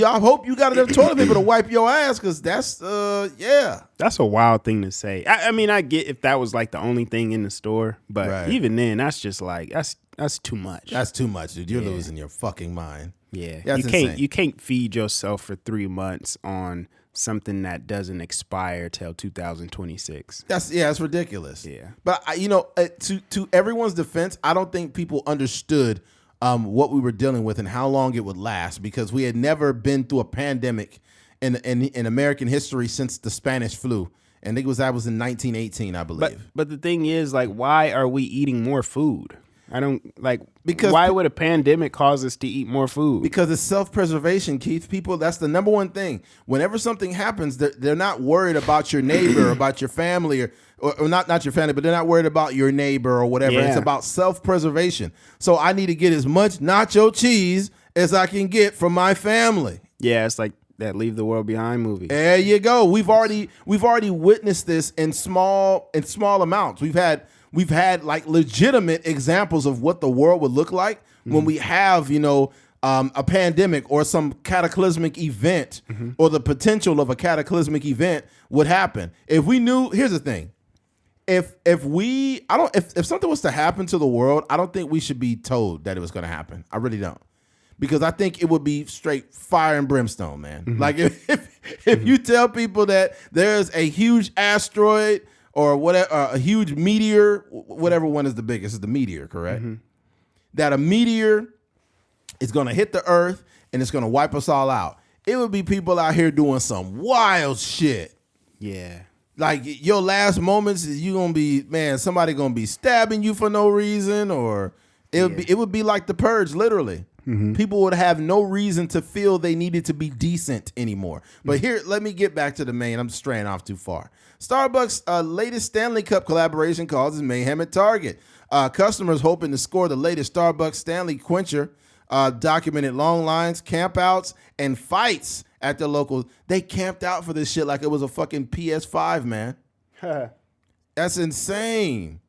I hope you got enough toilet paper to wipe your ass, because that's That's a wild thing to say. I mean, I get if that was like the only thing in the store, but even then, that's just like that's too much. That's too much, dude. You're losing your fucking mind. Yeah, that's insane. You can't feed yourself for 3 months on something that doesn't expire till 2026. That's ridiculous. Yeah, but to everyone's defense, I don't think people understood what we were dealing with and how long it would last, because we had never been through a pandemic in American history since the Spanish flu, and I think that was in 1918, I believe. But the thing is, like, why are we eating more food? I don't like, because why would a pandemic cause us to eat more food? Because it's self-preservation, Keith. People, that's the number one thing. Whenever something happens, they're not worried about your neighbor or about your family or not your family, but they're not worried about your neighbor or whatever. Yeah. It's about self-preservation. So I need to get as much nacho cheese as I can get from my family. Yeah, it's like that Leave the World Behind movie. There you go. We've already witnessed this in small amounts. We've had like legitimate examples of what the world would look like when we have, a pandemic or some cataclysmic event or the potential of a cataclysmic event would happen. If we knew, here's the thing. If something was to happen to the world, I don't think we should be told that it was going to happen. I really don't. Because I think it would be straight fire and brimstone, man. Like if you tell people that there's a huge asteroid or whatever, a huge meteor, whatever one is the biggest, is the meteor, correct? That a meteor is going to hit the earth and it's going to wipe us all out. It would be people out here doing some wild shit. Yeah. Like your last moments, you going to be, man, somebody going to be stabbing you for no reason, or it would be like the Purge, literally. People would have no reason to feel they needed to be decent anymore. But here, let me get back to the main. I'm straying off too far. Starbucks' latest Stanley Cup collaboration causes mayhem at Target. Customers hoping to score the latest Starbucks Stanley Quencher documented long lines, campouts, and fights at the local. They camped out for this shit like it was a fucking PS5, man. That's insane.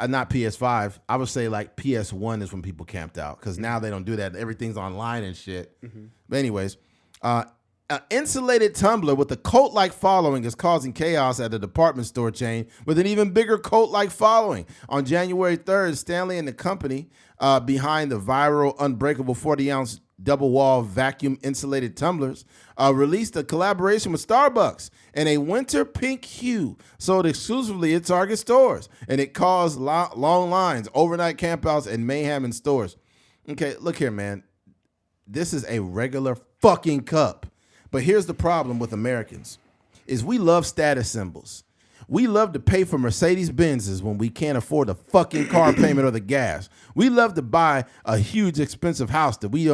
Not PS5. I would say like PS1 is when people camped out, because now they don't do that. Everything's online and shit. But anyways, an insulated tumbler with a cult-like following is causing chaos at a department store chain with an even bigger cult-like following. On January 3rd, Stanley and the company behind the viral unbreakable 40-ounce double-wall vacuum insulated tumblers released a collaboration with Starbucks in a winter pink hue sold exclusively at Target stores, and it caused long lines, overnight campouts, and mayhem in stores. Okay, look here, man. This is a regular fucking cup. But here's the problem with Americans, is we love status symbols. We love to pay for Mercedes-Benzes when we can't afford the fucking car payment or the gas. We love to buy a huge expensive house that we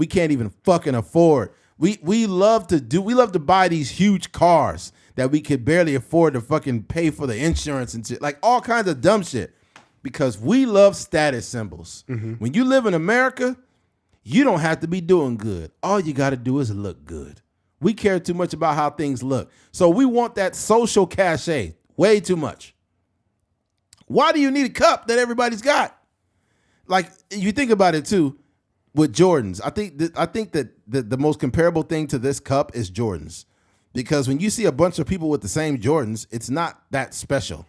can't even fucking afford. We love to buy these huge cars that we could barely afford to fucking pay for the insurance and shit, like all kinds of dumb shit, because we love status symbols. When you live in America, you don't have to be doing good. All you got to do is look good. We care too much about how things look. So we want that social cachet way too much. Why do you need a cup that everybody's got? Like, you think about it too with Jordans. I think that the most comparable thing to this cup is Jordans. Because when you see a bunch of people with the same Jordans, it's not that special.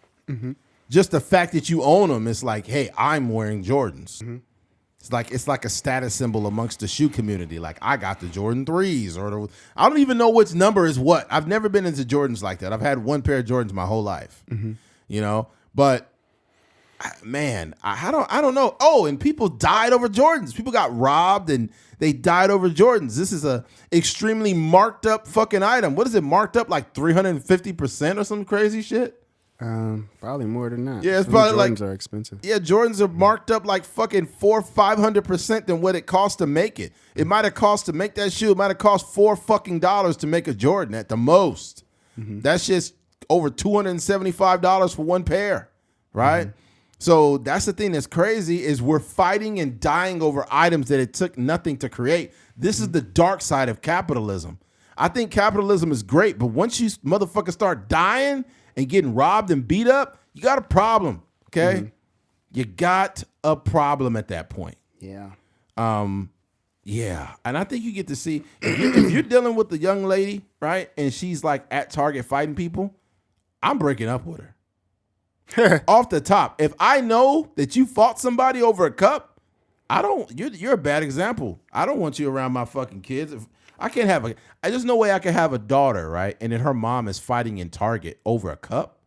Just the fact that you own them, it's like, hey, I'm wearing Jordans. It's like a status symbol amongst the shoe community. Like, I got the Jordan 3s, or I don't even know which number is what. I've never been into Jordans like that. I've had one pair of Jordans my whole life, but I don't know. Oh, and people died over Jordans. People got robbed and they died over Jordans. This is a extremely marked up fucking item. What is it marked up like 350% or some crazy shit? Probably more than that. Yeah, it's probably Jordans like are expensive. Yeah, Jordans are marked up like fucking 400-500% than what it cost to make it. It might have cost to make that shoe. It might have cost $4 to make a Jordan at the most. That's just over $275 for one pair, right? So that's the thing that's crazy is we're fighting and dying over items that it took nothing to create. This is the dark side of capitalism. I think capitalism is great, but once you motherfuckers start dying and getting robbed and beat up, you got a problem, okay? You got a problem at that point. Yeah. Yeah, and I think you get to see, if you're dealing with the young lady, right, and she's like at Target fighting people, I'm breaking up with her. Off the top, if I know that you fought somebody over a cup, you're a bad example. I don't want you around my fucking kids. There's no way I can have a daughter, right? And then her mom is fighting in Target over a cup.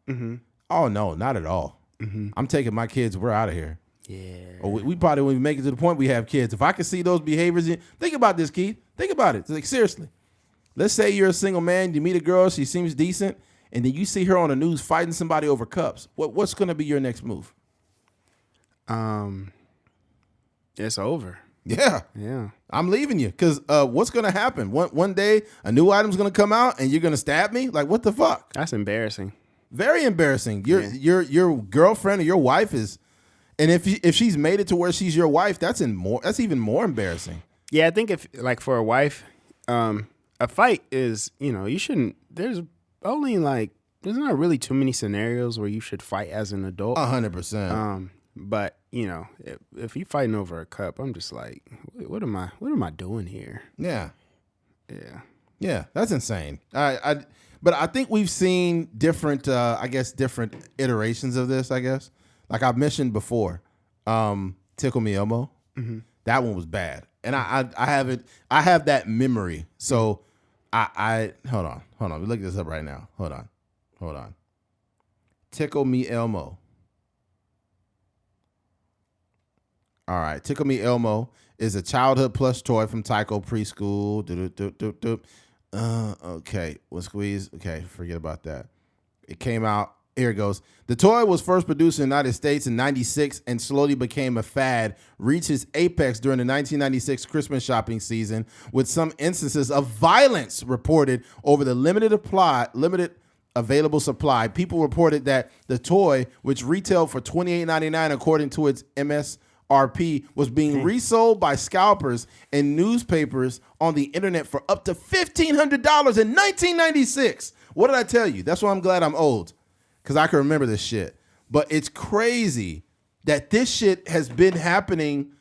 Oh no, not at all. I'm taking my kids. We're out of here. Yeah. Or we probably when we make it to the point we have kids. If I can see those behaviors, think about this, Keith. Think about it. Like seriously, let's say you're a single man. You meet a girl. She seems decent. And then you see her on the news fighting somebody over cups. What's going to be your next move? It's over. Yeah. I'm leaving you because what's going to happen? One day a new item's going to come out and you're going to stab me? Like, what the fuck? That's embarrassing. Very embarrassing. Your girlfriend or your wife is, and if she's made it to where she's your wife, that's even more embarrassing. Yeah, I think if like for a wife, a fight is, you shouldn't. There's not really too many scenarios where you should fight as an adult. 100%. But if you fighting over a cup, I'm just like, what am I doing here? Yeah. That's insane. But I think we've seen different, different iterations of this. I guess, like I've mentioned before, Tickle Me Elmo. That one was bad, and I have that memory. So I hold on. We look this up right now. Hold on. Tickle Me Elmo. All right, Tickle Me Elmo is a childhood plush toy from Tyco Preschool. Okay, we'll squeeze. Okay, forget about that. It came out. Here it goes. The toy was first produced in the United States in '96 and slowly became a fad, reached its apex during the 1996 Christmas shopping season, with some instances of violence reported over the limited available supply. People reported that the toy, which retailed for $28.99 according to its MSRP, was being resold by scalpers and newspapers on the internet for up to $1,500 in 1996. What did I tell you? That's why I'm glad I'm old, because I can remember this shit. But it's crazy that this shit has been happening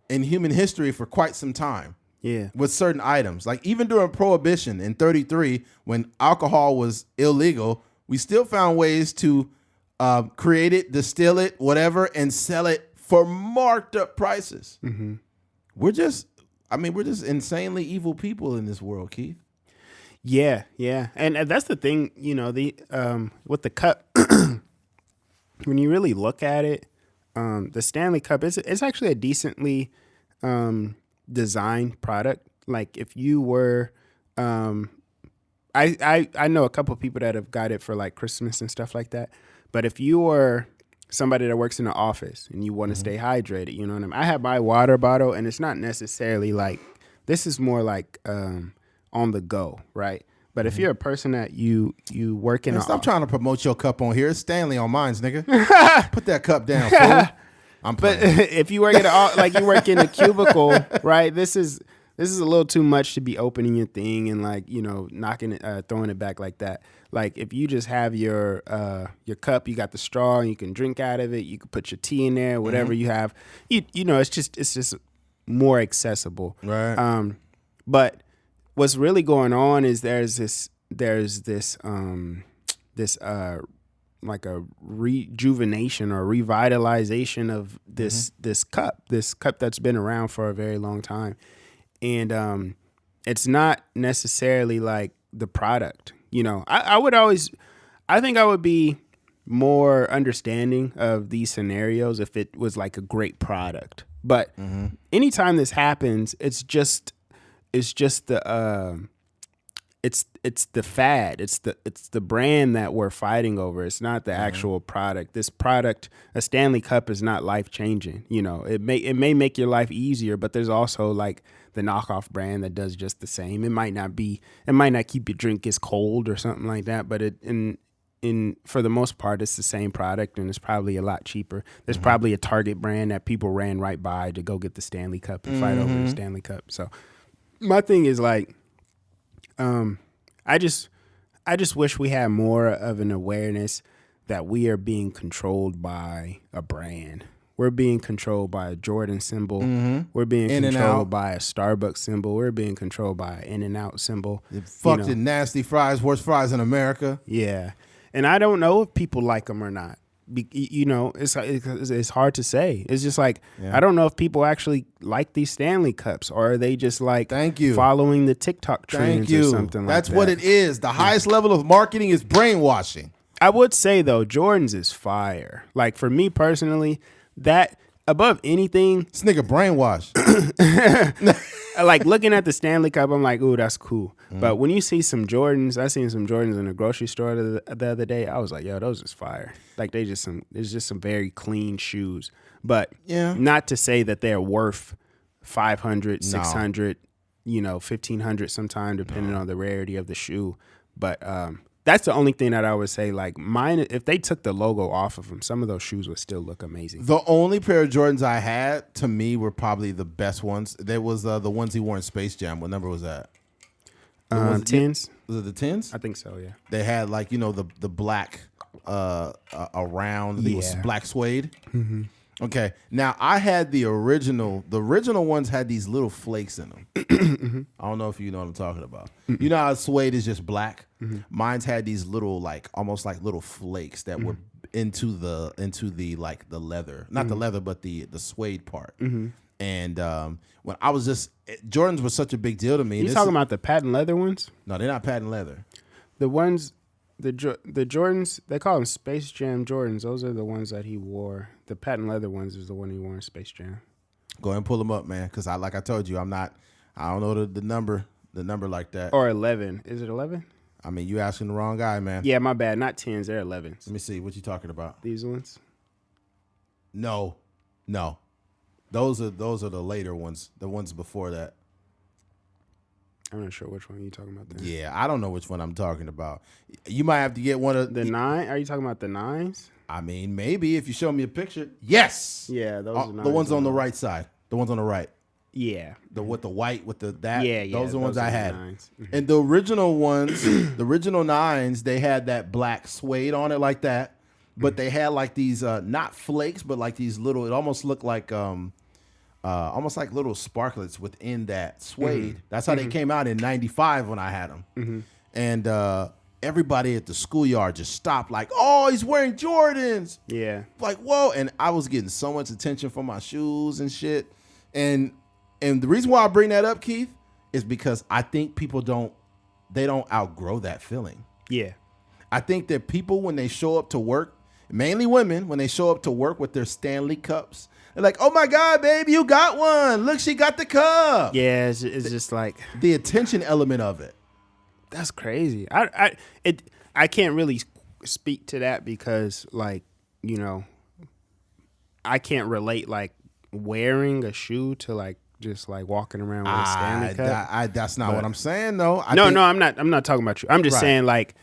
in human history for quite some time. Yeah. With certain items. Like even during Prohibition in 1933, when alcohol was illegal, we still found ways to create it, distill it, whatever, and sell it for marked up prices. We're just insanely evil people in this world, Keith. Yeah. And that's the thing, with the cup, when you really look at it, the Stanley Cup, it's actually a decently designed product. Like if you were, I know a couple of people that have got it for like Christmas and stuff like that. But if you were somebody that works in the office and you want to stay hydrated, you know what I mean? I have my water bottle, and it's not necessarily like, this is more like on the go, right? But if you're a person that you work in, stop trying to promote your cup on here. It's Stanley on mine's, nigga. Put that cup down, fool. But if you work you work in a cubicle, right? This is a little too much to be opening your thing and knocking it, throwing it back like that. Like if you just have your cup, you got the straw, and you can drink out of it. You can put your tea in there, whatever you have. It's just more accessible, right? But what's really going on is there's this like a rejuvenation or revitalization of this cup that's been around for a very long time. And it's not necessarily like the product. I think I would be more understanding of these scenarios if it was like a great product. But anytime this happens, it's just the it's the fad. It's the brand that we're fighting over. It's not the actual product. This product, a Stanley Cup, is not life changing. You know, it may make your life easier, but there's also like the knockoff brand that does just the same. It might not keep your drink as cold or something like that, but for the most part, it's the same product, and it's probably a lot cheaper. There's probably a Target brand that people ran right by to go get the Stanley Cup and fight over the Stanley Cup. So my thing is like, I just wish we had more of an awareness that we are being controlled by a brand. We're being controlled by a Jordan symbol. We're being controlled by a Starbucks symbol. We're being controlled by an In-N-Out symbol. Fucking nasty fries, worst fries in America. Yeah. And I don't know if people like them or not. You know, it's hard to say. It's just like, I don't know if people actually like these Stanley Cups, or are they just like following the TikTok trends or something like that. That's what it is. The highest level of marketing is brainwashing. I would say, though, Jordan's is fire. Like, for me personally, that above anything. This nigga brainwashed. Like, looking at the Stanley Cup, I'm like, ooh, that's cool. But when you see some Jordans, I seen some Jordans in the grocery store the other day. I was like, yo, those is fire. Like, it's just some very clean shoes. But not to say that they're worth $500, $600, $1,500 sometime, depending on the rarity of the shoe. But that's the only thing that I would say. Like, mine, if they took the logo off of them, some of those shoes would still look amazing. The only pair of Jordans I had, to me, were probably the best ones. There was the ones he wore in Space Jam. What number was that? 10s. Was it the 10s? I think so, yeah. They had like, the black around. I think it was black suede. Okay. Now, I had the original. The original ones had these little flakes in them. I don't know if you know what I'm talking about. You know how suede is just black? Mine's had these little, like, almost like little flakes that were into the like the leather. Not the leather, but the suede part. And when I was Jordans were such a big deal to me. You talking about the patent leather ones? No, they're not patent leather. The ones, the Jordans, they call them Space Jam Jordans. Those are the ones that he wore. The patent leather ones is the one he wore in Space Jam. Go ahead and pull them up, man, because like I told you, I don't know the number like that. Or 11. Is it 11? I mean, you asking the wrong guy, man. Yeah, my bad. Not 10s. They're 11s. Let me see. What you talking about? These ones? No. Those are the later ones. The ones before that. I'm not sure which one you're talking about there. Yeah, I don't know which one I'm talking about. You might have to get one of the 9. Are you talking about the 9s? I mean, maybe if you show me a picture. Yes. Yeah, those are 9s. The ones on the right side. The ones on the right. Yeah. With the white with that. Yeah. Those are the ones I had. 9s. And the original ones, the original 9s, they had that black suede on it like that. But they had like these not flakes, but like these little. It almost looked like almost like little sparklets within that suede. That's how they came out in '95 when I had them. And everybody at the schoolyard just stopped, like, "Oh, he's wearing Jordans!" Yeah, like, whoa! And I was getting so much attention for my shoes and shit. And the reason why I bring that up, Keith, is because I think people don't outgrow that feeling. Yeah, I think that people, when they show up to work, mainly women, when they show up to work with their Stanley Cups, they're like, "Oh my God, baby, you got one. Look, she got the cup." Yeah, it's just like the attention element of it. That's crazy. I can't really speak to that because, like, I can't relate like wearing a shoe to like just like walking around with a Stanley Cup. That's not what I'm saying, though. No, I'm not talking about you. I'm just saying, like,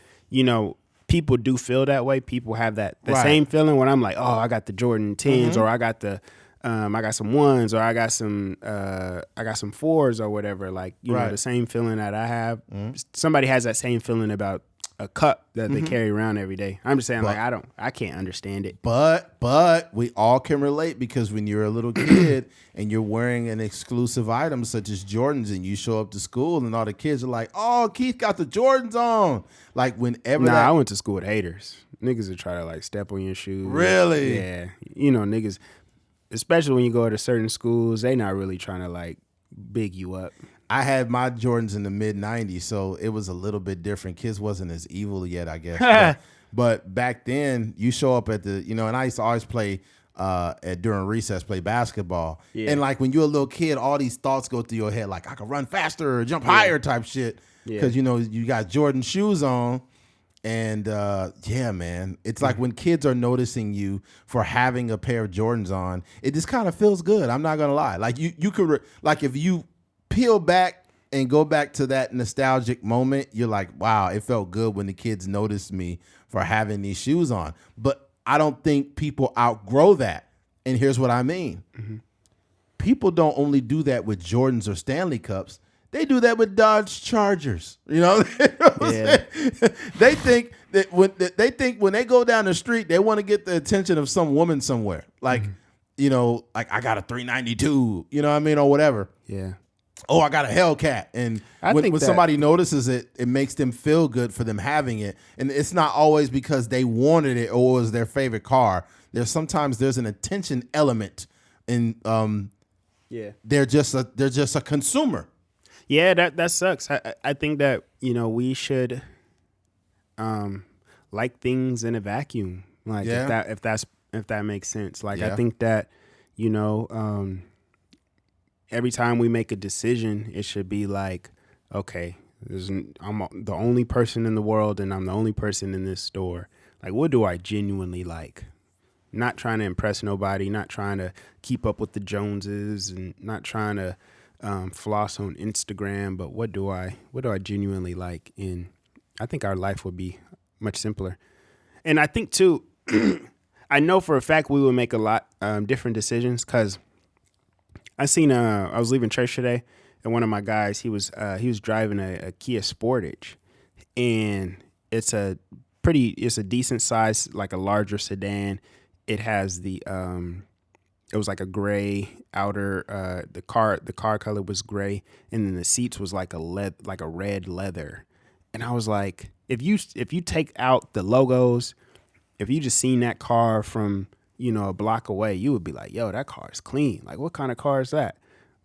people do feel that way. People have the same feeling when I'm like, oh, I got the Jordan 10s or I got the I got some 1s or I got some 4s or whatever. Like, the same feeling that I have. Somebody has that same feeling about a cup that they carry around every day. I'm just saying, I can't understand it. But we all can relate, because when you're a little kid and you're wearing an exclusive item such as Jordans, and you show up to school and all the kids are like, "Oh, Keith got the Jordans on." Like, whenever I went to school with haters. Niggas would try to like step on your shoes. Really? Yeah. Niggas, especially when you go to certain schools, they not really trying to like big you up. I had my Jordans in the mid '90s, so it was a little bit different. Kids wasn't as evil yet, I guess. But back then, you show up at the, and I used to always play during recess, play basketball. Yeah. And like when you're a little kid, all these thoughts go through your head, like I could run faster or jump higher type shit. Because, you got Jordan shoes on. And man, it's like when kids are noticing you for having a pair of Jordans on, it just kind of feels good. I'm not going to lie. Like you could, like if you peel back and go back to that nostalgic moment, you're like, wow, it felt good when the kids noticed me for having these shoes on. But I don't think people outgrow that. And here's what I mean. Mm-hmm. People don't only do that with Jordans or Stanley Cups. They do that with Dodge Chargers. They think that when they go down the street, they want to get the attention of some woman somewhere. Like, like I got a 392, or whatever. Yeah. Oh, I got a Hellcat. And when somebody notices it, it makes them feel good for them having it. And it's not always because they wanted it or it was their favorite car. Sometimes there's an attention element, and they're just a consumer. Yeah, that sucks. I think that, we should like things in a vacuum. Like if that makes sense. Like I think that, every time we make a decision, it should be like, okay, I'm the only person in the world and I'm the only person in this store. Like, what do I genuinely like? Not trying to impress nobody, not trying to keep up with the Joneses, and not trying to floss on Instagram, but what do I genuinely like? And I think our life would be much simpler. And I think too, I know for a fact we would make a lot different decisions, because I was leaving church today, and one of my guys, he was driving a Kia Sportage, and it's a decent size, like a larger sedan. It has it was like a gray outer, the car color was gray, and then the seats was like a red leather. And I was like, if you take out the logos, if you just seen that car from, a block away, you would be like, yo, that car is clean. Like, what kind of car is that?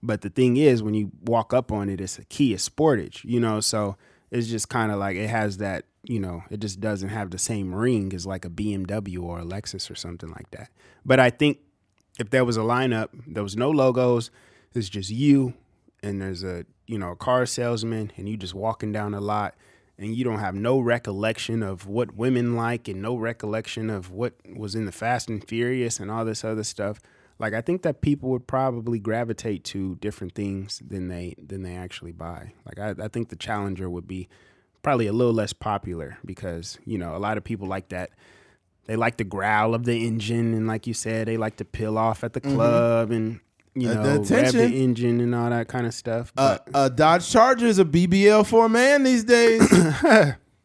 But the thing is, when you walk up on it, it's a Kia Sportage, so it's just kind of like, it has that, it just doesn't have the same ring as like a BMW or a Lexus or something like that. But I think if there was a lineup, there was no logos, it's just you, and there's a car salesman, and you just walking down the lot, and you don't have no recollection of what women like, and no recollection of what was in the Fast and Furious and all this other stuff. Like, I think that people would probably gravitate to different things than they actually buy. Like, I think the Challenger would be probably a little less popular, because, a lot of people like that. They like the growl of the engine, and like you said, they like to peel off at the club and, rev the engine and all that kind of stuff. A Dodge Charger is a BBL for a man these days.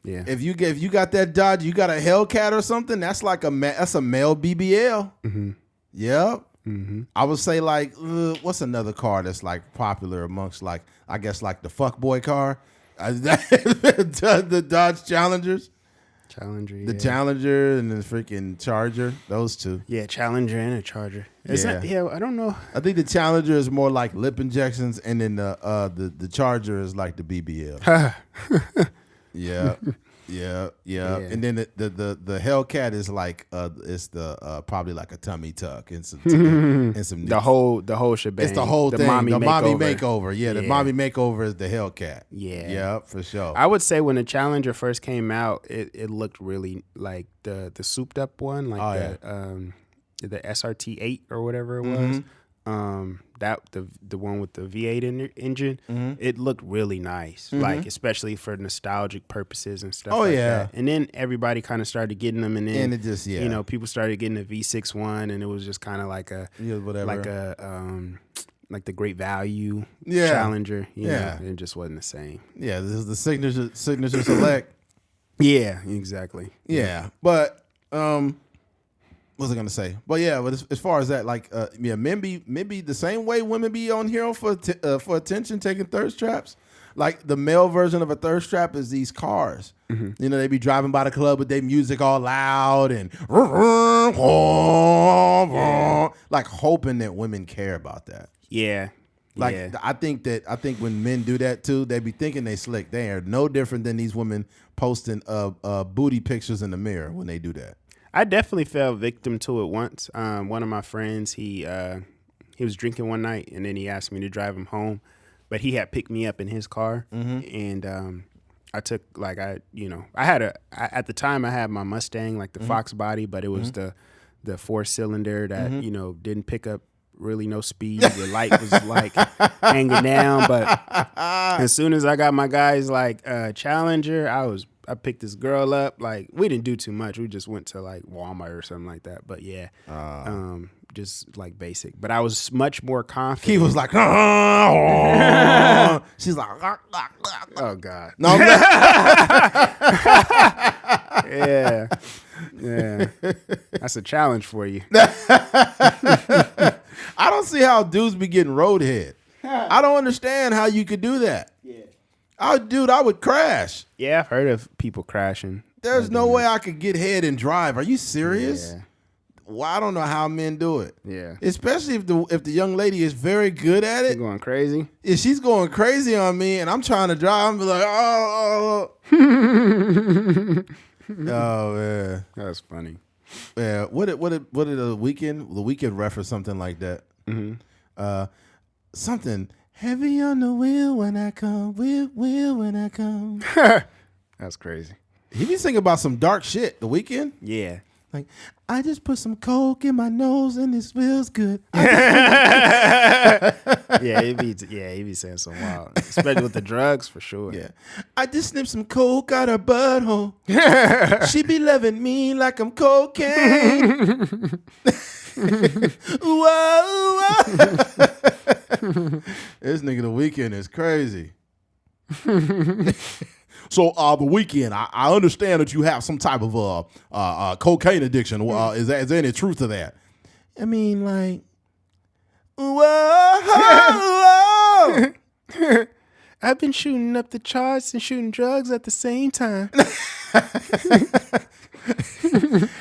Yeah. If you got that Dodge, you got a Hellcat or something, that's like that's a male BBL. Mm-hmm. Yep. Mm-hmm. I would say, like, what's another car that's like popular amongst, like, I guess, like the fuckboy car? The Dodge Challengers. The Challenger and the freaking Charger, those two. Yeah, Challenger and a Charger. I don't know. I think the Challenger is more like lip injections, and then the Charger is like the BBL. Yeah. And then the Hellcat is like it's the probably like a tummy tuck and some the whole shebang. It's the whole thing. Mommy makeover. Yeah, the mommy makeover is the Hellcat. Yeah, for sure. I would say when the Challenger first came out, it looked really like the souped up one, like the SRT 8 or whatever it was. That the one with the V8 engine, it looked really nice, like especially for nostalgic purposes and stuff. That. And then everybody kind of started getting them, and then it just people started getting a V6 one, and it was just kind of like like the Great Value Challenger. It just wasn't the same. Yeah, this is the signature select. Yeah, exactly. Yeah, but what was I gonna say? But yeah, but as far as that, like, men be the same way women be on here for attention, taking thirst traps. Like, the male version of a thirst trap is these cars. Mm-hmm. They be driving by the club with their music all loud and like hoping that women care about that. Yeah, Like Yeah. I think when men do that too, they be thinking they slick. They are no different than these women posting booty pictures in the mirror when they do that. I definitely fell victim to it once. One of my friends, he was drinking one night, and then he asked me to drive him home, but he had picked me up in his car, and I took at the time I had my Mustang, like the Fox body, but it was the 4-cylinder that didn't pick up really no speed. The light was like hanging down, but as soon as I got my guy's Challenger, I picked this girl up. Like, we didn't do too much. We just went to like Walmart or something like that. But yeah, just like basic. But I was much more confident. He was like, she's like, oh God, no, I'm yeah, that's a challenge for you. I don't see how dudes be getting roadhead. I don't understand how you could do that. Yeah, I would crash. Yeah, I've heard of people crashing. There's no way I could get head and drive. Are you serious? Yeah. Well, I don't know how men do it. Yeah. Especially if the young lady is very good at it. You're going crazy? If she's going crazy on me and I'm trying to drive, I'm like, oh. Oh man. That's funny. Yeah. What did the weekend ref or something like that? Mm-hmm. Something heavy on the wheel when I come, wheel when I come. That's crazy. He be singing about some dark shit. The Weeknd. Yeah. Like, I just put some coke in my nose and this feels good. Yeah, he be saying some wild, especially with the drugs for sure. Yeah, I just snipped some coke out her butthole. She be loving me like I'm cocaine. Whoa. This nigga The Weeknd is crazy. So The Weeknd, I understand that you have some type of cocaine addiction. Is there any truth to that? I mean, like, whoa. I've been shooting up the charts and shooting drugs at the same time.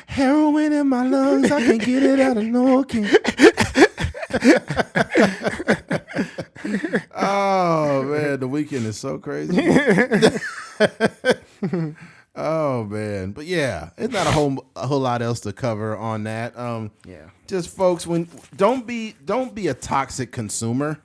Heroin in my lungs, I can't get it out of Norkin. Oh man, The Weeknd is so crazy. Oh man, but yeah, it's not a whole lot else to cover on that. Yeah, just folks, don't be a toxic consumer.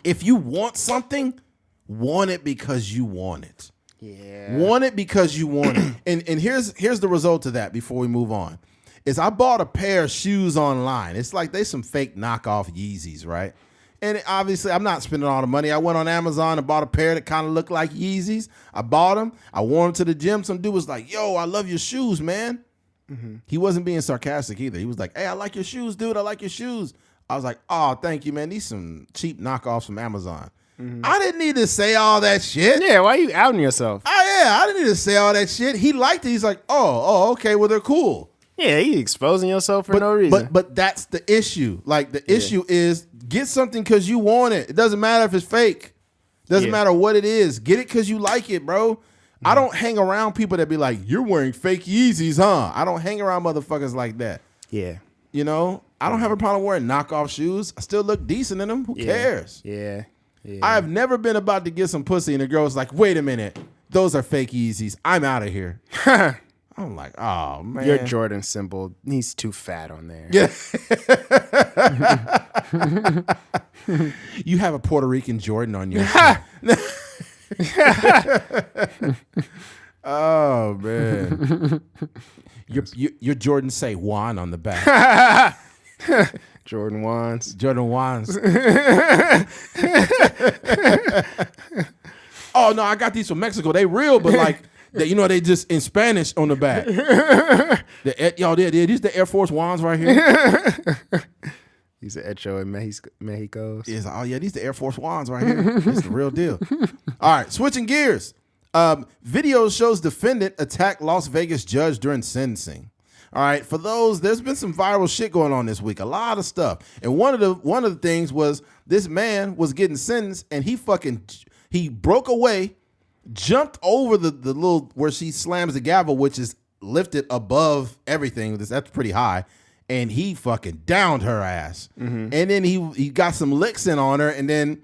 If you want something, want it because you want it. Yeah, want it because you want it. And here's the result of that. Before we move on, is I bought a pair of shoes online. It's like they some fake knockoff Yeezys, right? And obviously, I'm not spending all the money. I went on Amazon and bought a pair that kind of looked like Yeezys. I bought them. I wore them to the gym. Some dude was like, yo, I love your shoes, man. Mm-hmm. He wasn't being sarcastic either. He was like, hey, I like your shoes, dude. I like your shoes. I was like, oh, thank you, man. These some cheap knockoffs from Amazon. Mm-hmm. I didn't need to say all that shit. Yeah, why are you outing yourself? I didn't need to say all that shit. He liked it. He's like, oh, okay, well, they're cool. Yeah, you exposing yourself for no reason. But that's the issue. Like, the issue is get something because you want it. It doesn't matter if it's fake. It doesn't matter what it is. Get it because you like it, bro. Mm-hmm. I don't hang around people that be like, you're wearing fake Yeezys, huh? I don't hang around motherfuckers like that. Yeah. You know, I don't have a problem wearing knockoff shoes. I still look decent in them. Who cares? Yeah. I have never been about to get some pussy and the girl's like, wait a minute. Those are fake Yeezys. I'm out of here. I'm like, oh, man. Your Jordan symbol, he's too fat on there. Yeah. You have a Puerto Rican Jordan on your Oh, man. Your Jordan say Juan on the back. Jordan Wands. Oh, no, I got these from Mexico. They real, but like, they just in Spanish on the back. These the Air Force Ones right here. He's an Echo in Mexico. These the Air Force Ones right here. It's the real deal. All right, switching gears. Video shows defendant attack Las Vegas judge during sentencing. All right, for those, there's been some viral shit going on this week, a lot of stuff. And one of the things was this man was getting sentenced and he broke away, jumped over the little where she slams the gavel, which is lifted above everything. That's pretty high. and he fucking downed her ass. And then he got some licks in on her, and then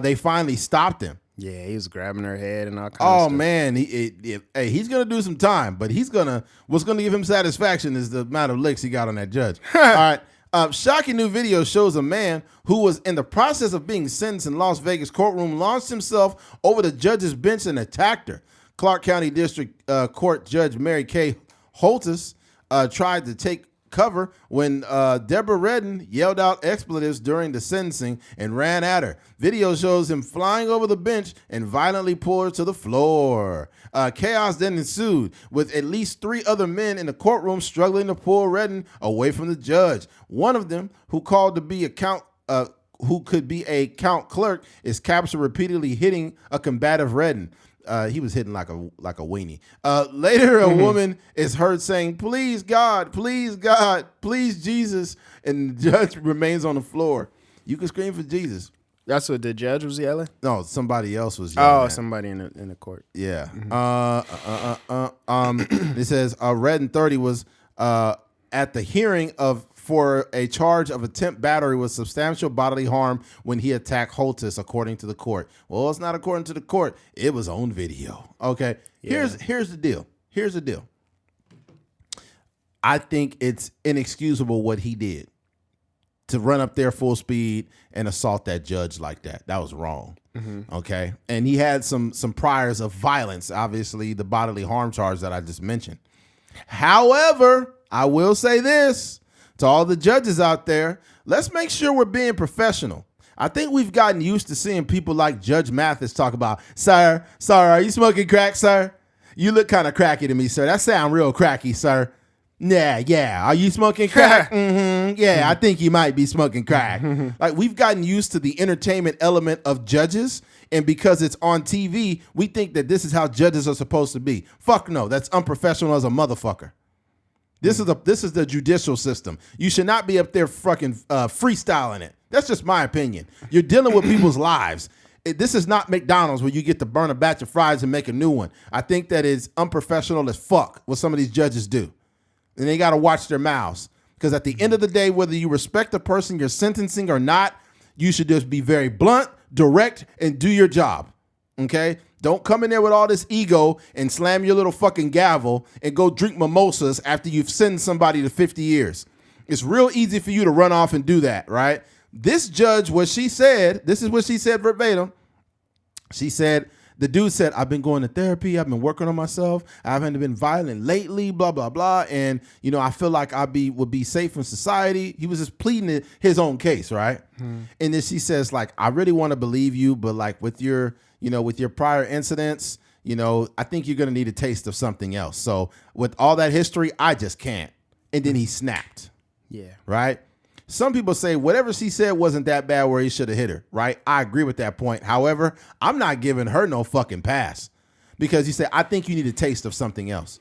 they finally stopped him. Yeah, he was grabbing her head and all kinds Oh of stuff. man, he's gonna do some time, but what's gonna give him satisfaction is the amount of licks he got on that judge. All right. Shocking new video shows a man who was in the process of being sentenced in Las Vegas courtroom launched himself over the judge's bench and attacked her. Clark County District Court Judge Mary Kay Holtis tried to take cover when Deborah Redden yelled out expletives during the sentencing and ran at her. Video shows him flying over the bench and violently pulled her to the floor. Chaos then ensued, with at least 3 other men in the courtroom struggling to pull Redden away from the judge. One of them, who could be a count clerk, is captured repeatedly hitting a combative Redden. He was hitting like a weenie. Later, a woman is heard saying, "Please God, please God, please Jesus," and the judge remains on the floor. You can scream for Jesus. That's what the judge was yelling? No, somebody else was yelling. Oh, somebody in the court. Yeah. It says Redden 30 was at the hearing for a charge of attempt battery with substantial bodily harm when he attacked Holtis, according to the court. Well, it's not according to the court. It was on video. Okay. Yeah. Here's the deal. Here's the deal. I think it's inexcusable what he did to run up there full speed and assault that judge like that. That was wrong. Okay. And he had some priors of violence, obviously the bodily harm charge that I just mentioned. However, I will say this to all the judges out there, let's make sure we're being professional. I think we've gotten used to seeing people like Judge Mathis talk about, sir, are you smoking crack, sir? You look kind of cracky to me, sir. That sound real cracky, sir. Yeah. Are you smoking crack? Yeah, I think you might be smoking crack. Like, we've gotten used to the entertainment element of judges, and because it's on TV, we think that this is how judges are supposed to be. Fuck no, that's unprofessional as a motherfucker. This is the judicial system. You should not be up there fucking freestyling it. That's just my opinion. You're dealing with people's lives. This is not McDonald's where you get to burn a batch of fries and make a new one. I think that is unprofessional as fuck what some of these judges do. And they got to watch their mouths. Because at the end of the day, whether you respect the person you're sentencing or not, you should just be very blunt, direct, and do your job. Okay? Don't come in there with all this ego and slam your little fucking gavel and go drink mimosas after you've sentenced somebody to 50 years. It's real easy for you to run off and do that, right? This judge, this is what she said verbatim. She said, the dude said, I've been going to therapy. I've been working on myself. I haven't been violent lately, blah, blah, blah. And, I feel like would be safe in society. He was just pleading his own case, right? And then she says, like, I really want to believe you, but like with your prior incidents, I think you're going to need a taste of something else. So with all that history, I just can't. And then he snapped. Yeah. Right? Some people say whatever she said wasn't that bad where he should have hit her, right? I agree with that point. However, I'm not giving her no fucking pass because you say, I think you need a taste of something else.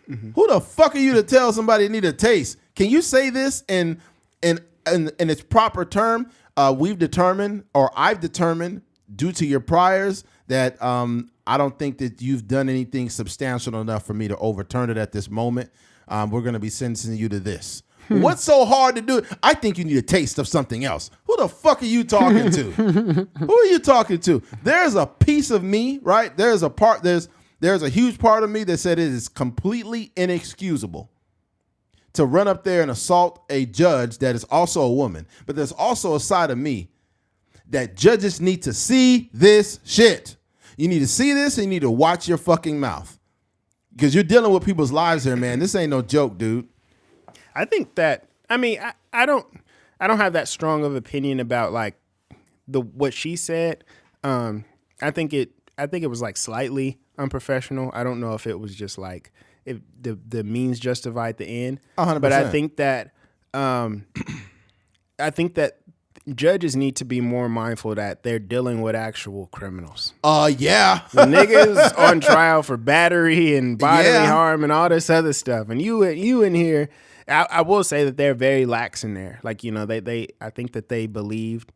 Who the fuck are you to tell somebody they need a taste? Can you say this in its proper term? I've determined due to your priors that I don't think that you've done anything substantial enough for me to overturn it at this moment. We're going to be sentencing you to this. What's so hard to do? I think you need a taste of something else. Who the fuck are you talking to? Who are you talking to? There's a piece of me, right? There's a huge part of me that said it is completely inexcusable to run up there and assault a judge that is also a woman. But there's also a side of me that judges need to see this shit. You need to see this and you need to watch your fucking mouth. Because you're dealing with people's lives here, man. This ain't no joke, dude. I think that, I don't have that strong of opinion about like what she said. I think it was like slightly unprofessional. I don't know if it was just like if the means justified the end. 100%. But I think that judges need to be more mindful that they're dealing with actual criminals. Yeah. The niggas on trial for battery and bodily harm and all this other stuff. And you in here, I will say that they're very lax in there. Like, I think that they believed,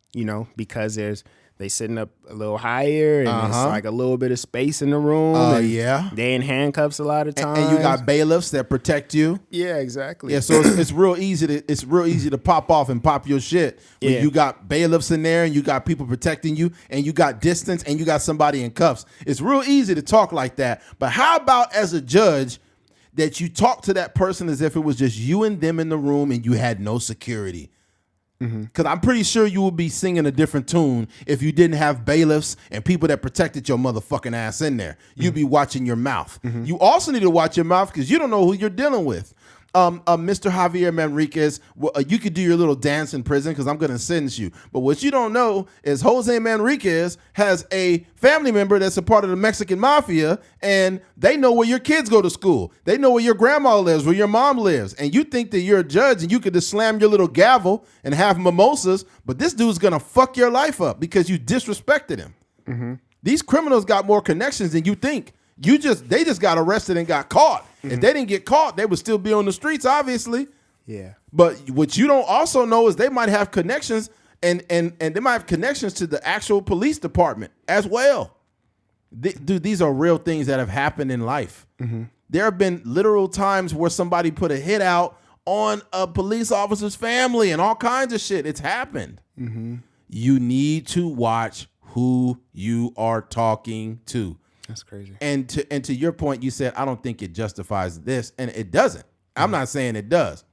because there's they sitting up a little higher, and it's like a little bit of space in the room. Yeah. They in handcuffs a lot of times. And you got bailiffs that protect you. Yeah, exactly. Yeah, so it's real easy to pop off and pop your shit when you got bailiffs in there and you got people protecting you and you got distance and you got somebody in cuffs. It's real easy to talk like that. But how about as a judge that you talk to that person as if it was just you and them in the room and you had no security? Because I'm pretty sure you would be singing a different tune if you didn't have bailiffs and people that protected your motherfucking ass in there. You'd be watching your mouth. You also need to watch your mouth because you don't know who you're dealing with. Mr. Javier Manriquez, you could do your little dance in prison because I'm going to sentence you. But what you don't know is Jose Manriquez has a family member that's a part of the Mexican mafia, and they know where your kids go to school. They know where your grandma lives, where your mom lives. And you think that you're a judge and you could just slam your little gavel and have mimosas, but this dude's going to fuck your life up because you disrespected him. These criminals got more connections than you think. They just got arrested and got caught. If they didn't get caught, they would still be on the streets, obviously. Yeah. But what you don't also know is they might have connections and they might have connections to the actual police department as well. Dude, these are real things that have happened in life. There have been literal times where somebody put a hit out on a police officer's family and all kinds of shit. It's happened. You need to watch who you are talking to. That's crazy. And to your point, you said, I don't think it justifies this. And it doesn't. I'm not saying it does.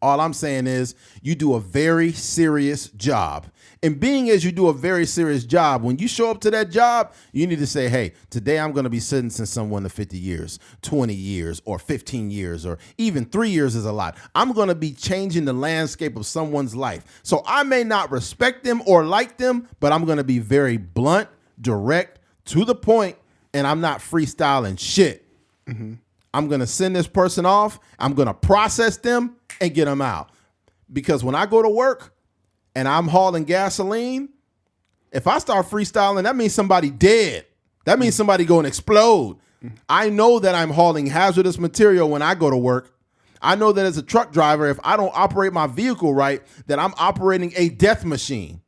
All I'm saying is you do a very serious job. And being as you do a very serious job, when you show up to that job, you need to say, hey, today I'm going to be sentencing someone to 50 years, 20 years, or 15 years, or even 3 years is a lot. I'm going to be changing the landscape of someone's life. So I may not respect them or like them, but I'm going to be very blunt, direct, to the point, and I'm not freestyling shit. I'm going to send this person off. I'm going to process them and get them out. Because when I go to work and I'm hauling gasoline, if I start freestyling, that means somebody dead. That means somebody going to explode. I know that I'm hauling hazardous material when I go to work. I know that as a truck driver, if I don't operate my vehicle right, that I'm operating a death machine.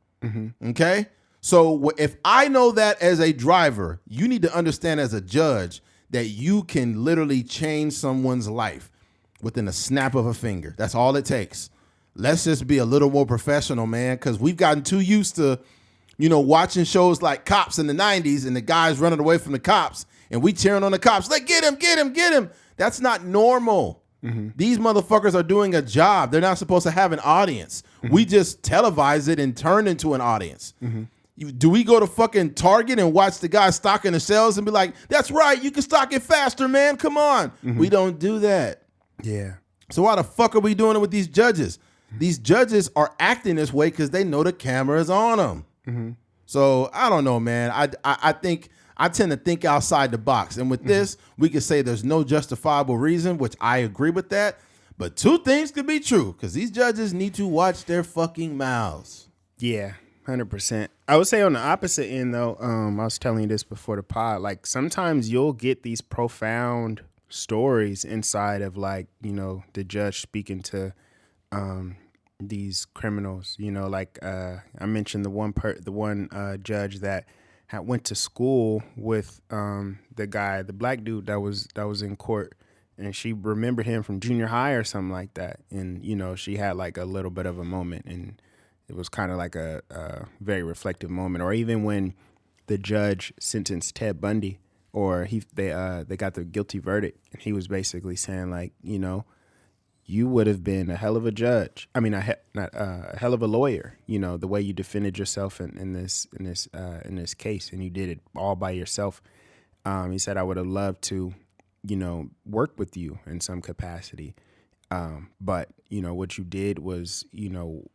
Okay? So if I know that as a driver, you need to understand as a judge that you can literally change someone's life within a snap of a finger. That's all it takes. Let's just be a little more professional, man, because we've gotten too used to, watching shows like Cops in the 90s and the guys running away from the cops and we cheering on the cops. Like, get him, get him, get him. That's not normal. These motherfuckers are doing a job. They're not supposed to have an audience. We just televise it and turn into an audience. Do we go to fucking Target and watch the guy stocking the shelves and be like, that's right, you can stock it faster, man, come on. We don't do that. Yeah. So why the fuck are we doing it with these judges? These judges are acting this way because they know the camera is on them. So I don't know, man. I think I tend to think outside the box. And with this, we could say there's no justifiable reason, which I agree with that. But two things could be true because these judges need to watch their fucking mouths. Yeah. 100%. I would say on the opposite end, though, I was telling you this before the pod, like sometimes you'll get these profound stories inside of the judge speaking to these criminals, I mentioned the one judge that had went to school with the black dude that was in court, and she remembered him from junior high or something like that. And, she had like a little bit of a moment, and it was kind of like a very reflective moment. Or even when the judge sentenced Ted Bundy, or they got the guilty verdict, and he was basically saying like, you would have been a hell of a judge. I mean, a hell of a lawyer. The way you defended yourself in this case, and you did it all by yourself. He said, I would have loved to, work with you in some capacity. But what you did was,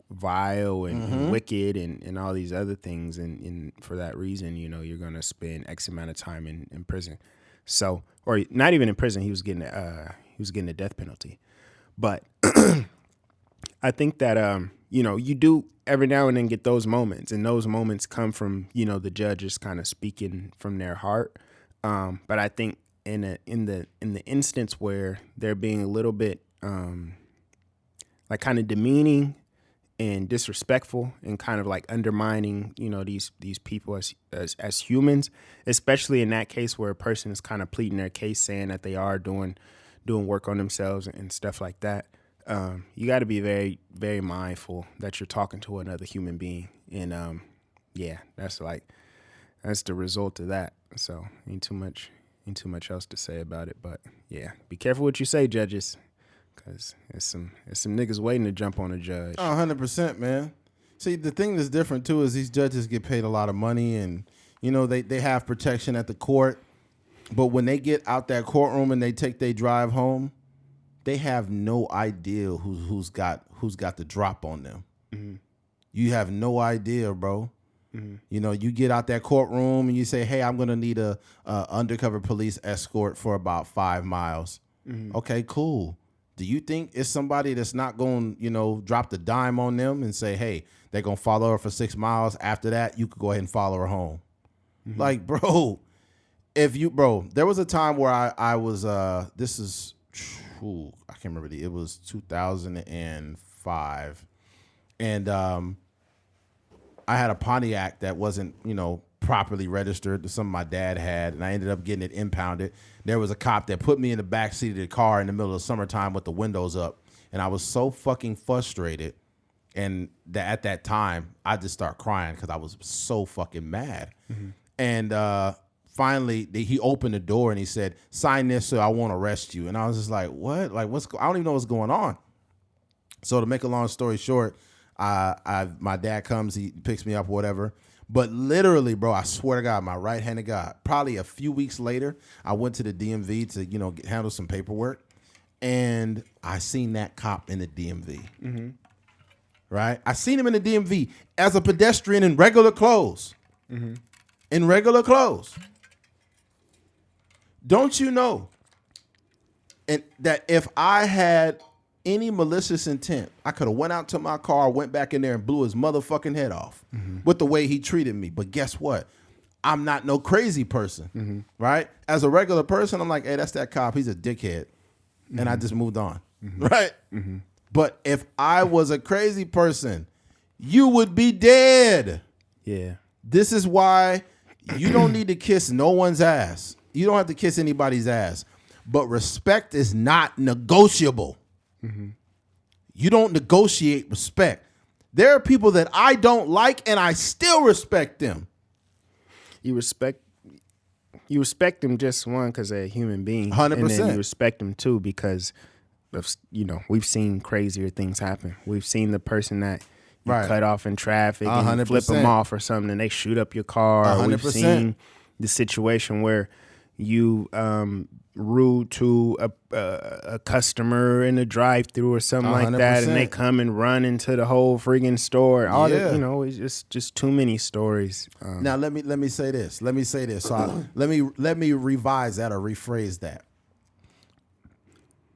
vile and wicked and all these other things. And for that reason, you're going to spend X amount of time in prison. So, or not even in prison. He was getting a death penalty. But I think that, you do every now and then get those moments, and those moments come from, the judges kind of speaking from their heart. But I think in the instance where they're being a little bit, like kind of demeaning and disrespectful and kind of like undermining, these people as humans, especially in that case where a person is kind of pleading their case, saying that they are doing work on themselves and stuff like that. You got to be very, very mindful that you're talking to another human being. And that's the result of that. So ain't too much else to say about it. But yeah, be careful what you say, judges, because there's some niggas waiting to jump on a judge. 100%, man. See, the thing that's different too is these judges get paid a lot of money, and they have protection at the court. But when they get out that courtroom and they take their drive home, they have no idea who's got the drop on them. Mm-hmm. You have no idea, bro. Mm-hmm. You get out that courtroom and you say, hey, I'm going to need a undercover police escort for about 5 miles. Mm-hmm. Okay, cool. Do you think it's somebody that's not going to, drop the dime on them and say, hey, they're going to follow her for 6 miles. After that, you could go ahead and follow her home. Mm-hmm. Like, bro, there was a time where I was, I can't remember, it was 2005. And I had a Pontiac that wasn't, properly registered to something my dad had, and I ended up getting it impounded. There was a cop that put me in the back seat of the car in the middle of summertime with the windows up, and I was so fucking frustrated. And at that time, I just started crying because I was so fucking mad. Mm-hmm. And finally, he opened the door and he said, sign this so I won't arrest you. And I was just like, what? Like, I don't even know what's going on. So to make a long story short, my dad comes, he picks me up, whatever. But literally, bro, I swear to God, my right hand of God, probably a few weeks later, I went to the DMV to, handle some paperwork. And I seen that cop in the DMV. Mm-hmm. Right? I seen him in the DMV as a pedestrian in regular clothes. Mm-hmm. In regular clothes. Don't you know that if I had any malicious intent, I could have went out to my car, went back in there and blew his motherfucking head off with the way he treated me. But guess what? I'm not no crazy person, right? As a regular person, I'm like, hey, that's that cop. He's a dickhead. And I just moved on, right? Mm-hmm. But if I was a crazy person, you would be dead. Yeah. This is why you don't need to kiss no one's ass. You don't have to kiss anybody's ass. But respect is not negotiable. Mm-hmm. You don't negotiate respect. There are people that I don't like, and I still respect them. You respect them just one because they're a human being. 100%. And then you respect them too because of, we've seen crazier things happen. We've seen the person that you cut off in traffic and you flip them off or something, and they shoot up your car. 100%. We've seen the situation where you rude to a customer in a drive-through or something 100%. Like that, and they come and run into the whole friggin' store. All that, it's just too many stories. Now let me say this. So let me revise that or rephrase that.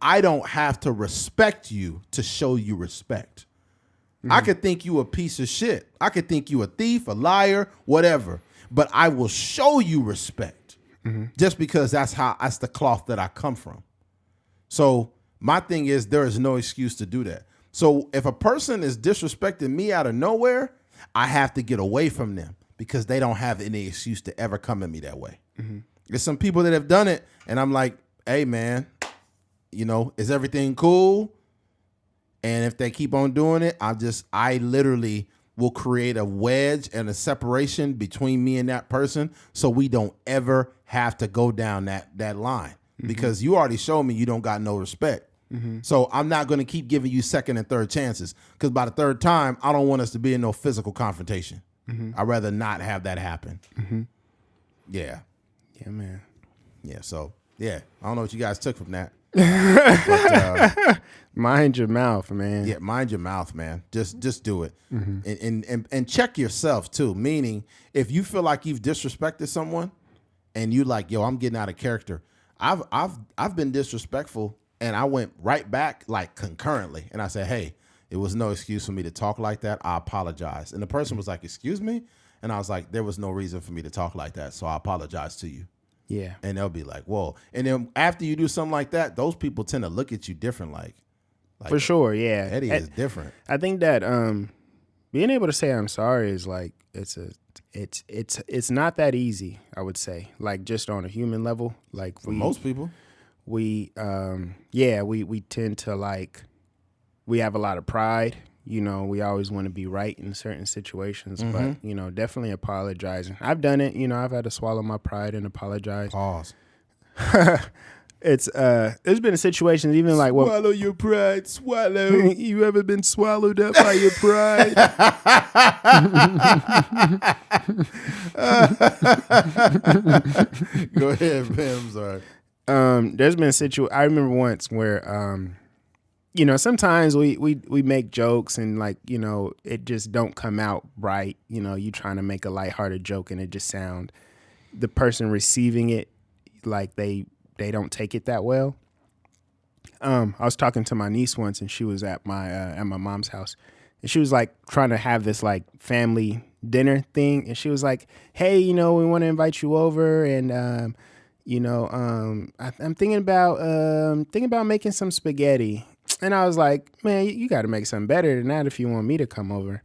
I don't have to respect you to show you respect. Mm-hmm. I could think you a piece of shit. I could think you a thief, a liar, whatever. But I will show you respect just because that's the cloth that I come from. So my thing is there is no excuse to do that. So if a person is disrespecting me out of nowhere, I have to get away from them because they don't have any excuse to ever come at me that way. Mm-hmm. There's some people that have done it, and I'm like, hey, man, is everything cool? And if they keep on doing it, I literally will create a wedge and a separation between me and that person so we don't ever have to go down that line because you already showed me you don't got no respect. Mm-hmm. So I'm not going to keep giving you second and third chances because by the third time, I don't want us to be in no physical confrontation. Mm-hmm. I'd rather not have that happen. Mm-hmm. Yeah. Yeah, man. Yeah, so, yeah. I don't know what you guys took from that. But, mind your mouth, man. Yeah, mind your mouth, man. Just do it. Mm-hmm. And check yourself too. Meaning, if you feel like you've disrespected someone, and you like, yo, I'm getting out of character. I've been disrespectful, and I went right back like concurrently, and I said, hey, it was no excuse for me to talk like that. I apologize. And the person was like, excuse me, and I was like, there was no reason for me to talk like that, so I apologize to you. Yeah. And they'll be like, whoa. And then after you do something like that, those people tend to look at you different. Like for sure, yeah. Eddie is different. I think that being able to say I'm sorry is like it's not that easy, I would say. Like just on a human level, like For most people. we tend to like, we have a lot of pride. You know, we always want to be right in certain situations, but you know, definitely apologizing. I've done it. You know, I've had to swallow my pride and apologize. Pause. It's there's been situations even like, well, swallow your pride, swallow. You ever been swallowed up by your pride? Go ahead, man. I'm sorry. There's been I remember once where you know, sometimes we make jokes and like, you know, it just don't come out right. You know, you trying to make a lighthearted joke and it just the person receiving it like they don't take it that well. I was talking to my niece once and she was at my mom's house and she was like trying to have this like family dinner thing. And she was like, hey, you know, we want to invite you over. And, you know, I'm thinking about making some spaghetti. And I was like, man, you got to make something better than that if you want me to come over.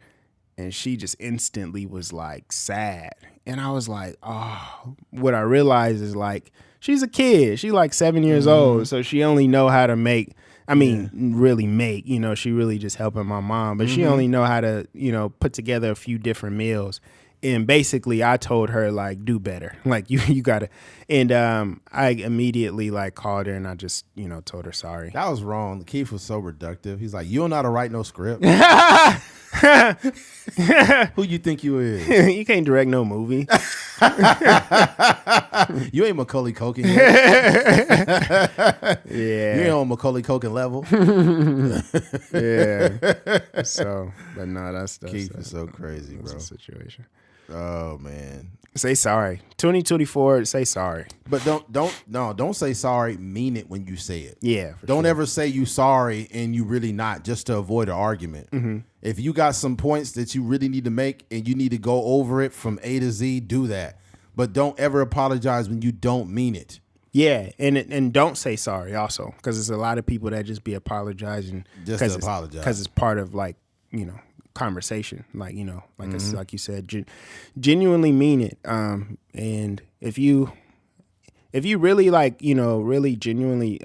And she just instantly was like sad. And I was like, oh, what I realized is like, she's a kid. She's like 7 years old. So she only know how to make, really make, you know, she really just helping my mom, but she only know how to, you know, put together a few different meals. And basically I told her like, do better. Like you gotta. And I immediately like called her and I just, you know, told her sorry. That was wrong. Keith was so reductive. He's like, you don't know how to write no script. Who you think you is? You can't direct no movie. You ain't Macaulay Culkin yet. Yeah. You ain't on Macaulay Culkin level. Yeah. So, but no, that's Keith is so crazy, that's bro. the situation. Oh man. Say sorry. 2024, say sorry. But don't say sorry. Mean it when you say it. Yeah. Don't ever say you sorry and you really not, just to avoid an argument. If you got some points that you really need to make and you need to go over it from A to Z, do that. But don't ever apologize when you don't mean it. Yeah, and don't say sorry also, because there's a lot of people that just be apologizing Just to apologize. because it's part of like, you know, conversation, like, you know, like it's like you said, genuinely mean it. And if you really like, you know, really genuinely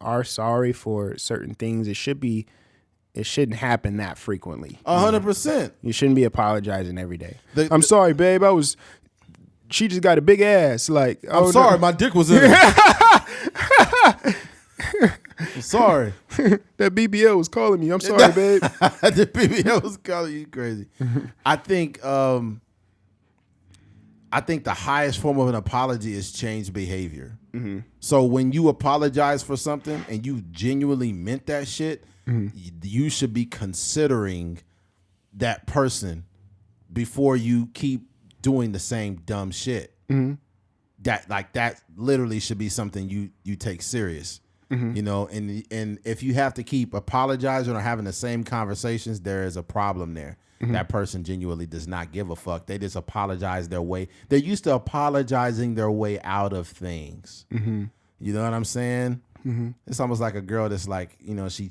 are sorry for certain things, it shouldn't happen that frequently. 100%. You shouldn't be apologizing every day. I'm sorry, babe. She just got a big ass. Like, I'm sorry, my dick was in it. I'm sorry. That BBL was calling me. I'm sorry, babe. The BBL was calling you crazy. I think the highest form of an apology is changed behavior. So when you apologize for something and you genuinely meant that shit, you should be considering that person before you keep doing the same dumb shit. That literally should be something you take serious. You know, and if you have to keep apologizing or having the same conversations, there is a problem there. That person genuinely does not give a fuck. They just apologize their way. They're used to apologizing their way out of things. You know what I'm saying? It's almost like a girl that's like, you know, she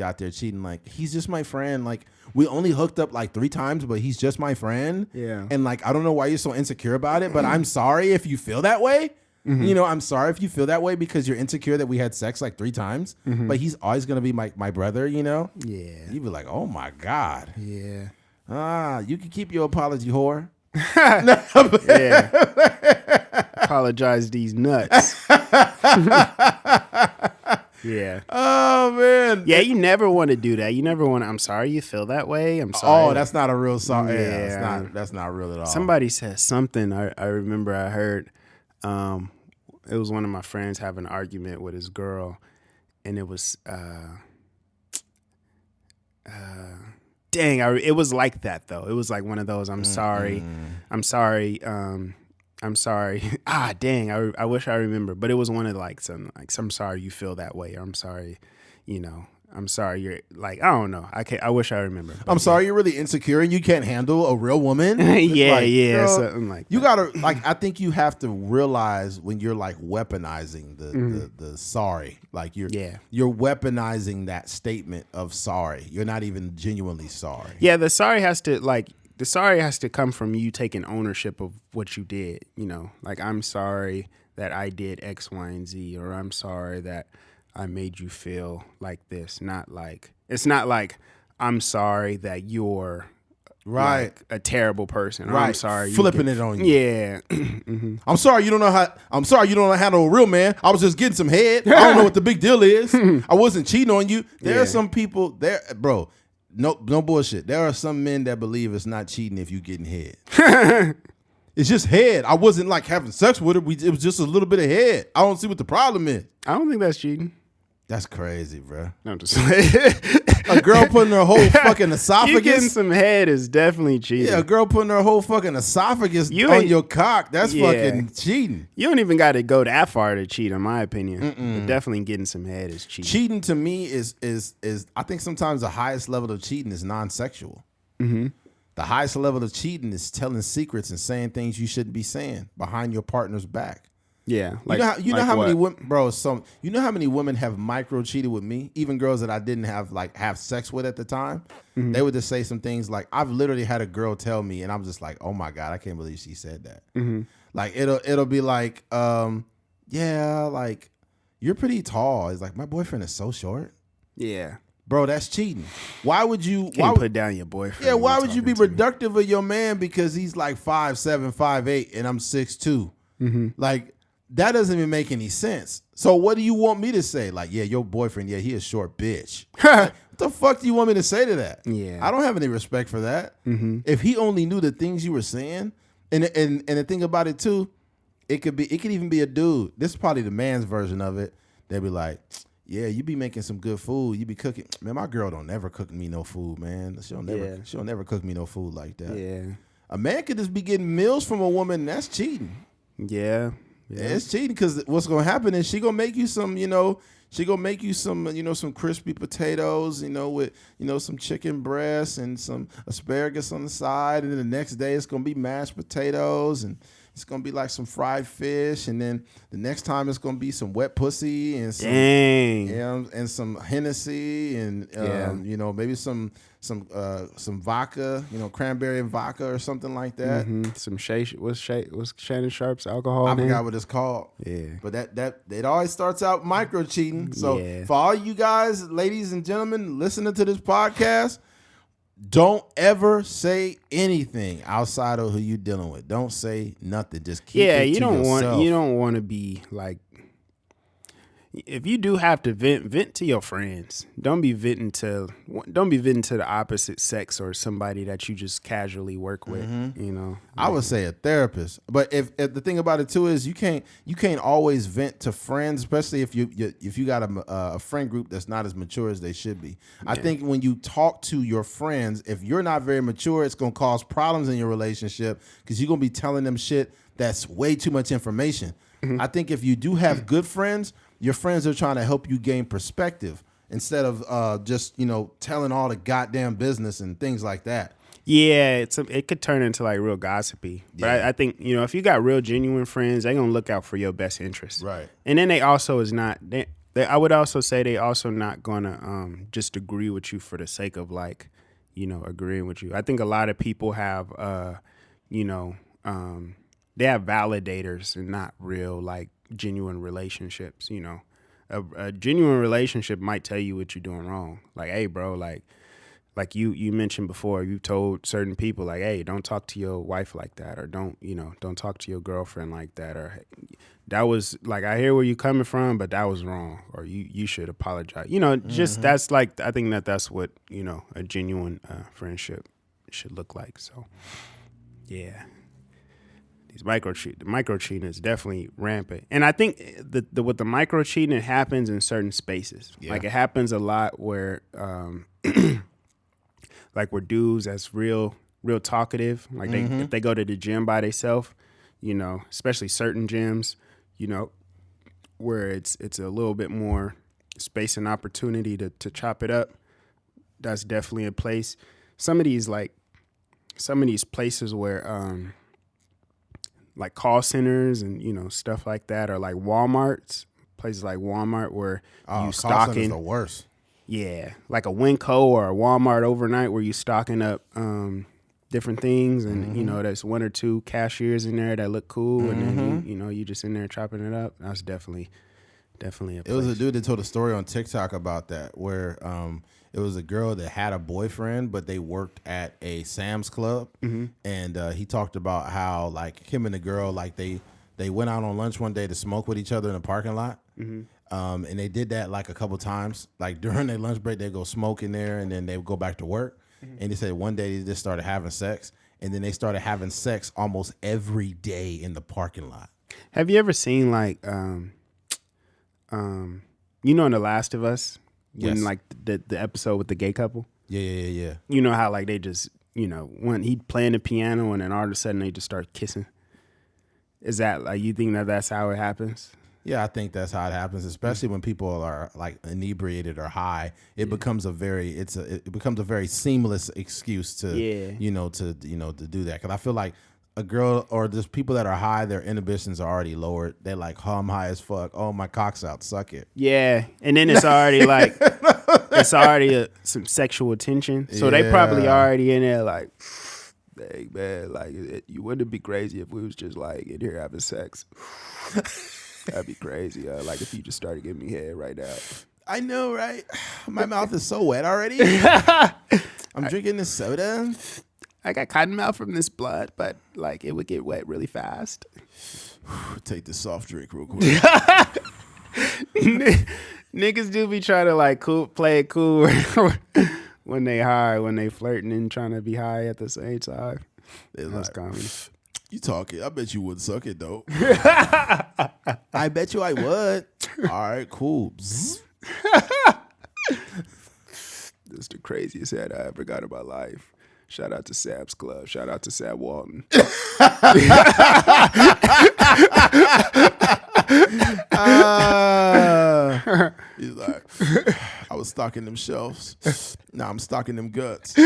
out there cheating. Like, he's just my friend. Like, we only hooked up like 3 times, but he's just my friend. Yeah. And like, I don't know why you're so insecure about it, but I'm sorry if you feel that way. You know, I'm sorry if you feel that way because you're insecure that we had sex like 3 times, but he's always going to be my brother, you know? Yeah. You'd be like, oh my God. Yeah. You can keep your apology, whore. Yeah. Apologize these nuts. Yeah. Oh man. Yeah, you never want to do that. You never want to, I'm sorry you feel that way. I'm sorry. Oh, that's not a real sorry. Yeah, that's not real at all. Somebody said something. I remember I heard it was one of my friends having an argument with his girl, and it was it was like that though. It was like one of those I'm sorry. I'm sorry. I wish I remember, but it was one of like some sorry you feel that way, or I'm sorry, you know, I'm sorry, you're like, I don't know. I wish I remember. I'm sorry, you're really insecure and you can't handle a real woman. Yeah, girl, something like you that. gotta like. I think you have to realize when you're like weaponizing the sorry, like you're weaponizing that statement of sorry. You're not even genuinely sorry. Yeah, the sorry has to come from you taking ownership of what you did. You know, like, I'm sorry that I did X, Y, and Z, or I'm sorry that I made you feel like this. It's not like I'm sorry that you're like a terrible person. Or I'm sorry flipping it on you. Yeah. I'm sorry you don't know how to handle a real man. I was just getting some head. I don't know what the big deal is. I wasn't cheating on you. There are some people there, bro. No bullshit. There are some men that believe it's not cheating if you getting head. It's just head. I wasn't like having sex with her. It was just a little bit of head. I don't see what the problem is. I don't think that's cheating. That's crazy, bro. No, I'm just saying. A girl putting her whole fucking esophagus. You getting some head is definitely cheating. Yeah, a girl putting her whole fucking esophagus on your cock. That's fucking cheating. You don't even got to go that far to cheat, in my opinion. But definitely getting some head is cheating. Cheating to me is I think sometimes the highest level of cheating is non-sexual. Mm-hmm. The highest level of cheating is telling secrets and saying things you shouldn't be saying behind your partner's back. Yeah, you know how many women, bro? You know how many women have micro cheated with me? Even girls that I didn't have sex with at the time. Mm-hmm. They would just say some things like, "I've literally had a girl tell me," and I'm just like, "Oh my god, I can't believe she said that." Mm-hmm. Like it'll be like, "Yeah, like you're pretty tall." It's like, my boyfriend is so short. Yeah, bro, that's cheating. Why would you? Put down your boyfriend? Yeah, why would you be reductive of your man because he's like 5'7", 5'8", and I'm 6'2"? Mm-hmm. Like. That doesn't even make any sense. So what do you want me to say? Like, yeah, your boyfriend, yeah, he a short bitch. What the fuck do you want me to say to that? Yeah, I don't have any respect for that. Mm-hmm. If he only knew the things you were saying, and the thing about it too, it could even be a dude. This is probably the man's version of it. They'd be like, yeah, you be making some good food. You be cooking. Man, my girl don't never cook me no food, man. She'll never cook me no food like that. Yeah. A man could just be getting meals from a woman, and that's cheating. Yeah. Yeah, it's cheating because what's gonna happen is she gonna make you some, some crispy potatoes, with, some chicken breasts and some asparagus on the side, and then the next day it's gonna be mashed potatoes and it's gonna be like some fried fish, and then the next time it's gonna be some wet pussy and some, and some Hennessy and maybe some vodka, cranberry and vodka or something like that. Mm-hmm. Some what's Shannon Sharp's alcohol? I forgot what it's called. Yeah, but that it always starts out micro cheating. So for all you guys, ladies and gentlemen, listening to this podcast, don't ever say anything outside of who you dealing with. Don't say nothing. Just keep it to yourself. You don't want to be like, if you do have to vent to your friends. Don't be venting to the opposite sex or somebody that you just casually work with. Mm-hmm. I would say a therapist, but if the thing about it too is you can't always vent to friends, especially if you got a friend group that's not as mature as they should be. Yeah. I think when you talk to your friends, if you're not very mature, it's gonna cause problems in your relationship because you're gonna be telling them shit that's way too much information. Mm-hmm. I think if you do have good friends, your friends are trying to help you gain perspective instead of just telling all the goddamn business and things like that. Yeah, it could turn into like real gossipy. But I think if you got real genuine friends, they're gonna look out for your best interests. Right. And then they also I would also say they also not gonna just agree with you for the sake of like agreeing with you. I think a lot of people have they have validators and not real like genuine relationships. A genuine relationship might tell you what you're doing wrong. Like, hey, bro, like you mentioned before, you told certain people like, hey, don't talk to your wife like that, or don't talk to your girlfriend like that, or that was like, I hear where you're coming from, but that was wrong, or you should apologize. Just that's like, I think that's what a genuine friendship should look like. So yeah. The micro cheating is definitely rampant, and I think with the micro cheating, it happens in certain spaces. Yeah. Like it happens a lot where, like where dudes that's real talkative, like if they go to the gym by themselves, especially certain gyms, where it's a little bit more space and opportunity to chop it up, that's definitely a place. Some of these places where like call centers and stuff like that, or like Walmart's, places like Walmart where you stocking the worst. Yeah, like a Winco or a Walmart overnight where you stocking up different things, and there's one or two cashiers in there that look cool, and then you just in there chopping it up. That's definitely a place. It was a dude that told a story on TikTok about that, where it was a girl that had a boyfriend, but they worked at a Sam's Club, and he talked about how like him and the girl, like they went out on lunch one day to smoke with each other in the parking lot, and they did that like a couple times. Like during their lunch break, they go smoke in there, and then they would go back to work. And they said one day they just started having sex, and then they started having sex almost every day in the parking lot. Have you ever seen like in The Last of Us? When like the episode with the gay couple? Yeah. You know how like they just, when he'd playing the piano and then all of a sudden they just start kissing. Is that like, you think that's how it happens? Yeah, I think that's how it happens, especially when people are like inebriated or high. It becomes a very seamless excuse to to do that. Because I feel like a girl or just people that are high, their inhibitions are already lowered. They're like, oh, I'm high as fuck. Oh, my cock's out. Suck it. Yeah, and then it's already like some sexual tension. So they probably already in there like, hey man, like you wouldn't be crazy if we was just like in here having sex. That'd be crazy. Like if you just started giving me head right now. I know, right? My mouth is so wet already. I'm drinking this soda. I got cotton mouth from this blood, but like it would get wet really fast. Take this soft drink real quick. Niggas do be trying to like play it cool when they high, when they flirting and trying to be high at the same time. That's comedy. You talking? I bet you would suck it though. I bet you I would. All right, cool. This is the craziest head I ever got in my life. Shout out to Sam's Club. Shout out to Sam Walton. He's like, I was stocking them shelves. Now I'm stocking them guts.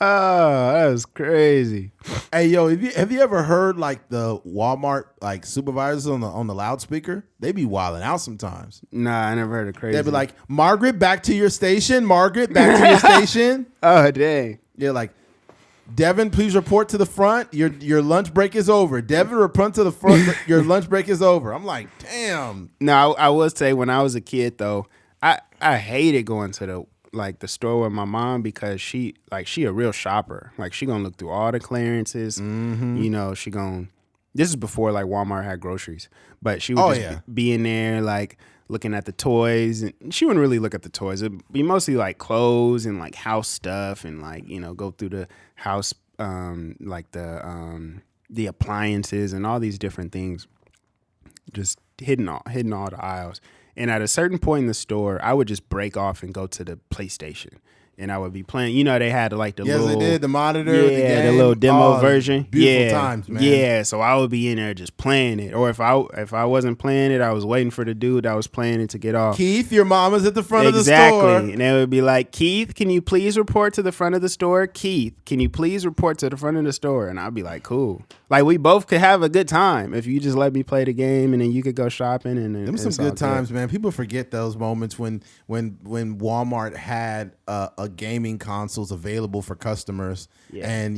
Oh, that was crazy. Hey, yo, have you ever heard like the Walmart like supervisors on the loudspeaker? They be wilding out sometimes. Nah, I never heard of crazy. They'd be like, Margaret, back to your station. Margaret, back to your station. Oh, dang. Yeah, like, Devin, please report to the front. Your lunch break is over. Devin, report to the front. Your lunch break is over. I'm like, damn. No, I will say when I was a kid though, I hated going to the store with my mom because she a real shopper. Like she gonna look through all the clearances. She gonna. This is before like Walmart had groceries, but she would be in there like looking at the toys, and she wouldn't really look at the toys. It'd be mostly like clothes and like house stuff, and like go through the house like the appliances and all these different things, just hitting all the aisles. And at a certain point in the store, I would just break off and go to the PlayStation. And I would be playing. They had like the little... Yes, they did. The monitor, the game. The little demo version. Beautiful times, man. Yeah, so I would be in there just playing it. Or if I wasn't playing it, I was waiting for the dude that was playing it to get off. Keith, your mama's at the front of the store. Exactly. And they would be like, Keith, can you please report to the front of the store? Keith, can you please report to the front of the store? And I'd be like, cool. Like, we both could have a good time if you just let me play the game, and then you could go shopping. And them some good times, man. People forget those moments when Walmart had a gaming consoles available for customers, and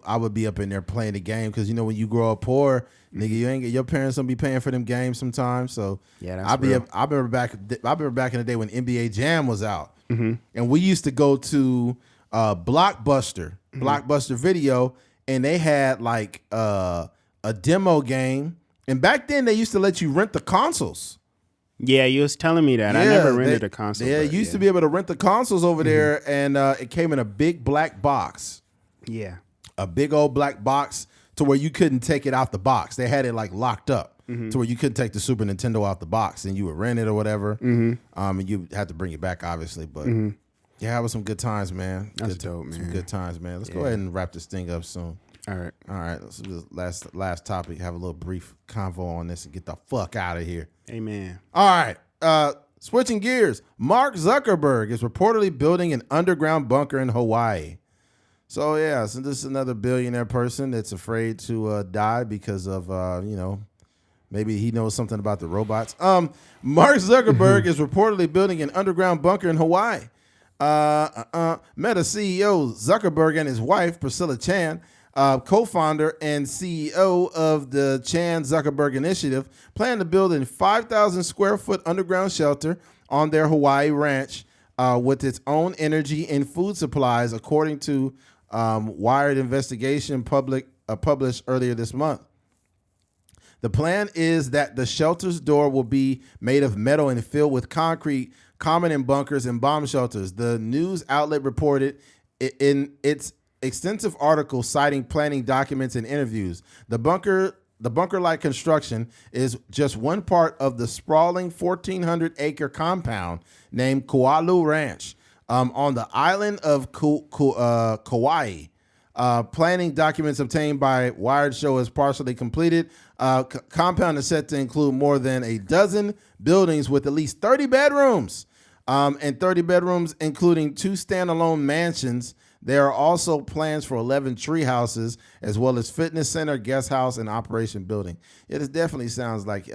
I would be up in there playing the game because when you grow up poor, nigga, your parents don't be paying for them games sometimes. So I remember back in the day when NBA Jam was out, and we used to go to Blockbuster Video, and they had like a demo game, and back then they used to let you rent the consoles. Yeah, you was telling me that. I never rented a console. Yeah, you used to be able to rent the consoles over there, and it came in a big black box. Yeah. A big old black box to where you couldn't take it out the box. They had it like locked up to where you couldn't take the Super Nintendo out the box, and you would rent it or whatever. And you had to bring it back, obviously. But yeah, it was some good times, man. That's dope, man. Some good times, man. Let's go ahead and wrap this thing up soon. All right. All right. Let's do this last topic. Have a little brief convo on this and get the fuck out of here. Amen. All right. Switching gears. Mark Zuckerberg is reportedly building an underground bunker in Hawaii. So yeah, so this is another billionaire person that's afraid to die because of maybe he knows something about the robots. Mark Zuckerberg is reportedly building an underground bunker in Hawaii. Meta CEO Zuckerberg and his wife Priscilla Chan, co-founder and CEO of the Chan Zuckerberg Initiative, plan to build a 5,000 square foot underground shelter on their Hawaii ranch with its own energy and food supplies, according to Wired investigation published earlier this month. The plan is that the shelter's door will be made of metal and filled with concrete, common in bunkers and bomb shelters. The news outlet reported in its extensive article citing planning documents and interviews. The bunker-like construction is just one part of the sprawling 1,400-acre compound named Kualu Ranch on the island of Kauai. Planning documents obtained by Wired show is partially completed. Compound is set to include more than a dozen buildings with at least 30 bedrooms, and 30 bedrooms including 2 standalone mansions. There are also plans for 11 tree houses, as well as fitness center, guest house, and operation building. It definitely sounds like,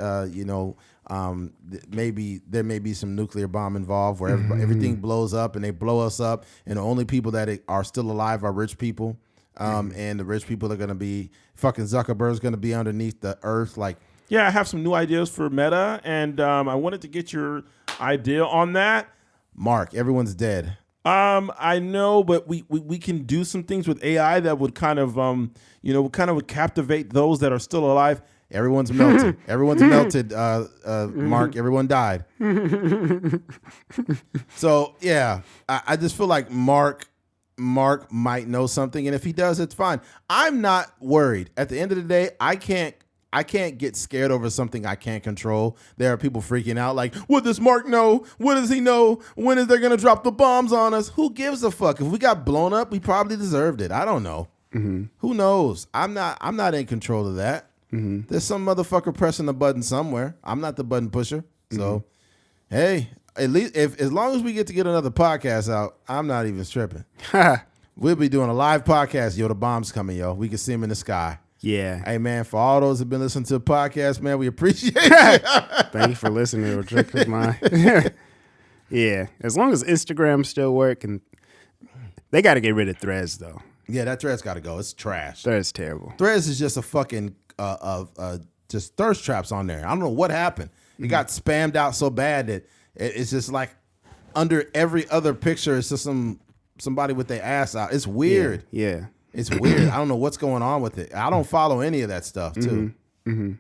maybe there may be some nuclear bomb involved where everything blows up and they blow us up, and the only people that are still alive are rich people. And the rich people are going to be fucking Zuckerberg's going to be underneath the earth. Like, yeah, I have some new ideas for Meta, and I wanted to get your idea on that. Mark, everyone's dead. I know, but we can do some things with AI that would kind of would captivate those that are still alive. Everyone's melted. Everyone's melted. Mark, everyone died. So yeah, I just feel like Mark might know something, and if he does, it's fine. I'm not worried. At the end of the day, I can't get scared over something I can't control. There are people freaking out like, what does Mark know? What does he know? When is they going to drop the bombs on us? Who gives a fuck? If we got blown up, we probably deserved it. I don't know. Mm-hmm. Who knows? I'm not in control of that. Mm-hmm. There's some motherfucker pressing the button somewhere. I'm not the button pusher. So, hey, at least as long as we get another podcast out, I'm not even tripping. We'll be doing a live podcast. Yo, the bomb's coming, yo. We can see them in the sky. Yeah. Hey, man, for all those who've been listening to the podcast, man, we appreciate it. Thank you for listening to a trick of mine. Yeah. As long as Instagram still work, and they got to get rid of Threads, though. Yeah, that Threads got to go. It's trash. Threads terrible. Threads is just a fucking just thirst traps on there. I don't know what happened. It got spammed out so bad that it's just like under every other picture, it's just somebody with their ass out. It's weird. Yeah. It's weird. I don't know what's going on with it. I don't follow any of that stuff too. Mm-hmm.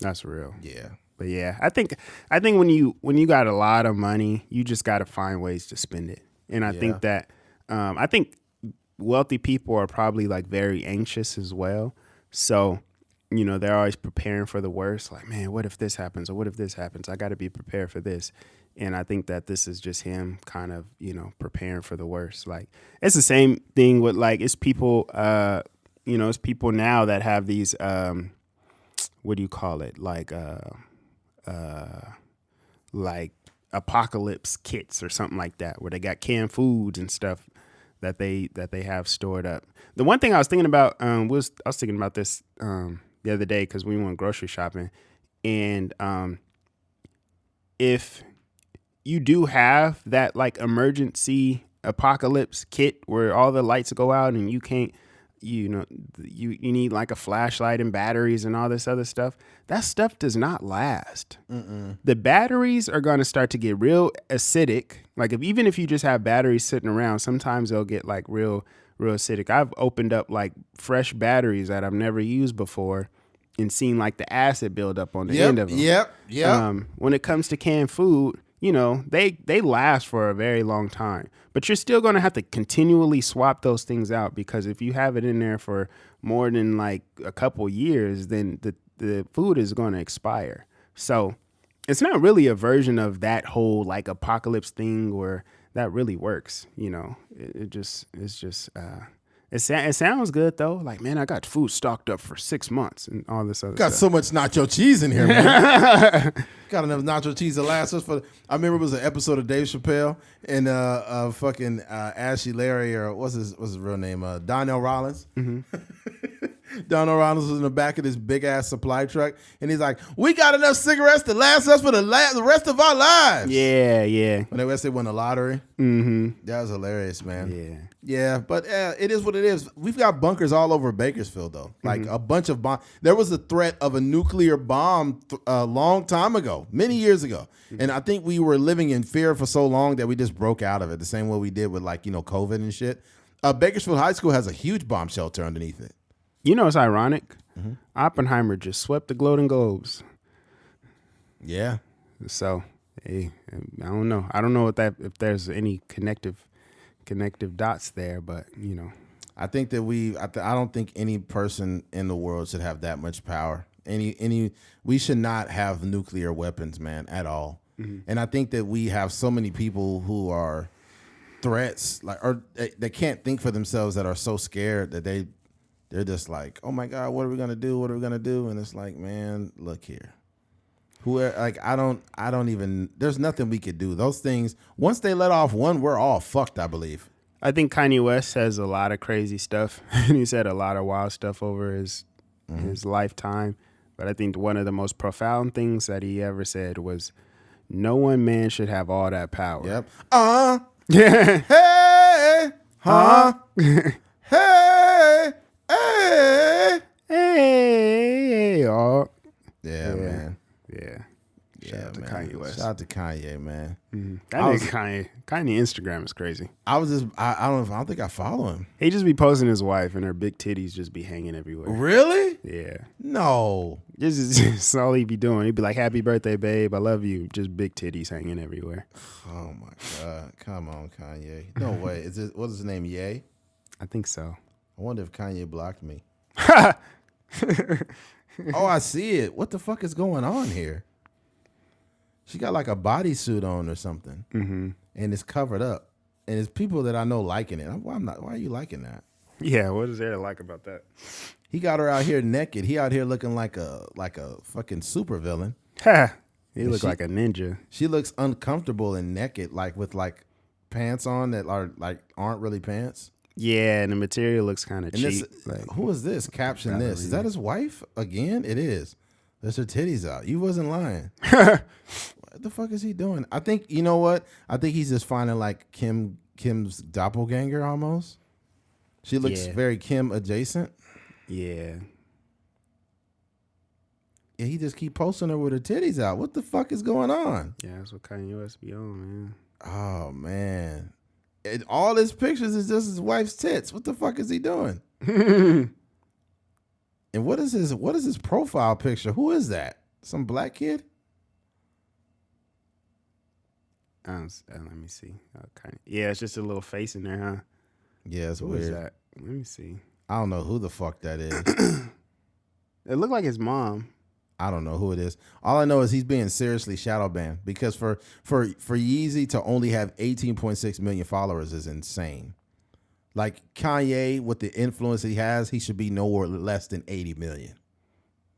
That's real. Yeah. But yeah, I think when you got a lot of money, you just got to find ways to spend it. And I think that I think wealthy people are probably like very anxious as well. So, they're always preparing for the worst. Like, man, what if this happens? Or what if this happens? I got to be prepared for this. And I think that this is just him kind of, preparing for the worst. Like, it's the same thing with like, it's people, it's people now that have these, what do you call it? Like apocalypse kits or something like that, where they got canned foods and stuff that they have stored up. The one thing I was thinking about I was thinking about this the other day because we went grocery shopping, and if you do have that like emergency apocalypse kit where all the lights go out and you can't, you need like a flashlight and batteries and all this other stuff. That stuff does not last. Mm-mm. The batteries are going to start to get real acidic. Like even if you just have batteries sitting around, sometimes they'll get like real acidic. I've opened up like fresh batteries that I've never used before and seen like the acid build up on the end of them. Yep. When it comes to canned food, they last for a very long time, but you're still going to have to continually swap those things out, because if you have it in there for more than like a couple years, then the food is going to expire. So it's not really a version of that whole like apocalypse thing where that really works. It's It sounds good though. Like, man, I got food stocked up for 6 months and all this other Got stuff. so much nacho cheese in here, man. Got enough nacho cheese to last us for. I remember it was an episode of Dave Chappelle and fucking Ashley Larry, or what's his real name? Donnell Rollins. Donnell Rollins was in the back of this big ass supply truck, and he's like, "We got enough cigarettes to last us for the rest of our lives." Yeah. When they won the lottery, that was hilarious, man. Yeah, but it is what it is. We've got bunkers all over Bakersfield, though. Like a bunch of bombs. There was a threat of a nuclear bomb a long time ago, many years ago. And I think we were living in fear for so long that we just broke out of it, the same way we did with COVID and shit. Bakersfield High School has a huge bomb shelter underneath it. You know, it's ironic. Oppenheimer just swept the Golden Globes. Yeah. So, hey, I don't know. I don't know if there's any connective dots there, but I think that I don't think any person in the world should have that much power. We should not have nuclear weapons, man, at all. And I think that we have so many people who are threats, or they can't think for themselves, that are so scared that they're just like, oh my God, what are we gonna do? What are we gonna do? And it's like, man, look here. I don't even. There's nothing we could do. Those things, once they let off one, we're all fucked, I believe. I think Kanye West says a lot of crazy stuff, and he said a lot of wild stuff over his lifetime. But I think one of the most profound things that he ever said was, "No one man should have all that power." Yep. Yeah. Hey. Hey. Hey. Hey. Oh. Yeah, man. Yeah. Shout out to Kanye West. Shout out to Kanye, man. That nigga Kanye Instagram is crazy. I don't think I follow him. He just be posting his wife and her big titties just be hanging everywhere. Really? Yeah. No. This is all he be doing. He'd be like, "Happy birthday, babe. I love you." Just big titties hanging everywhere. Oh my God. Come on, Kanye. No way. What is his name? Ye? I think so. I wonder if Kanye blocked me. Oh, I see it. What the fuck is going on here? She got like a bodysuit on or something, and it's covered up, and it's people that I know liking it. Why are you liking that? Yeah, what is there to like about that? He got her out here naked. He out here looking like a fucking super villain. He look like a ninja. She looks uncomfortable and naked, like with like pants on that aren't really pants. Yeah, and the material looks kind of cheap. Who is this? Caption this. Is that his wife again? It is. There's her titties out. You wasn't lying. What the fuck is he doing? I think, you know what? I think he's just finding like Kim's doppelganger almost. She looks very Kim adjacent. Yeah. Yeah, he just keep posting her with her titties out. What the fuck is going on? Yeah, that's what Kanye West be on, man. Oh, man. And all his pictures is just his wife's tits. What the fuck is he doing? And what is his profile picture? Who is that? Some black kid? Let me see. Yeah, it's just a little face in there, huh? Yeah, it's Who weird. is that? Let me see. I don't know who the fuck that is. It looked like his mom. I don't know who it is. All I know is he's being seriously shadow banned because for Yeezy to only have 18.6 million followers is insane. Like Kanye, with the influence he has, he should be nowhere less than 80 million.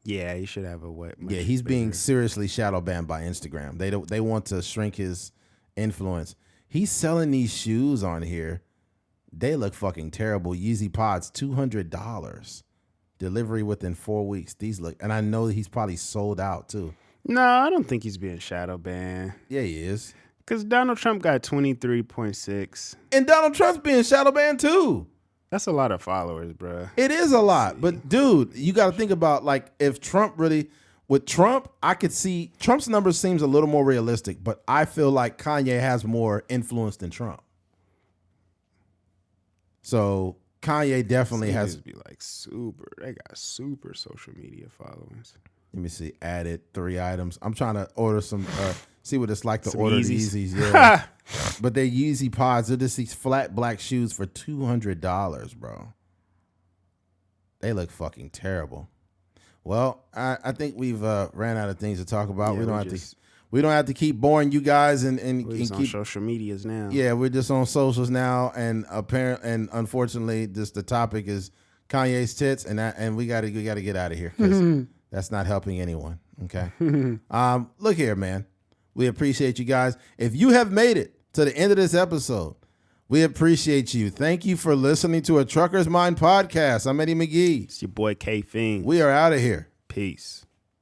Yeah, he should have a what? Yeah, he's being seriously shadow banned by Instagram. They want to shrink his influence. He's selling these shoes on here. They look fucking terrible. Yeezy Pods, $200. Delivery within 4 weeks. These look, and I know he's probably sold out too. No, I don't think he's being shadow banned. Yeah, he is. Because Donald Trump got 23.6. And Donald Trump's being shadow banned too. That's a lot of followers, bro. It is a lot. But dude, you got to think about like if Trump really, with Trump, I could see Trump's numbers seems a little more realistic, but I feel like Kanye has more influence than Trump. So Kanye definitely has. Be like super. They got super social media followings. Let me see. Added 3 items. I'm trying to order some. See what it's like to Some order Yeezys. Yeezys. Yeah, but they're Yeezy Pods. They're just these flat black shoes for $200, bro. They look fucking terrible. Well, I think we've ran out of things to talk about. Yeah, We don't have to keep boring you guys and We're just on keep social medias now. Yeah, we're just on socials now, and unfortunately, the topic is Kanye's tits, and we gotta get out of here because that's not helping anyone. Okay, look here, man. We appreciate you guys. If you have made it to the end of this episode, we appreciate you. Thank you for listening to A Trucker's Mind podcast. I'm Eddie McGee. It's your boy K Fing. We are out of here. Peace.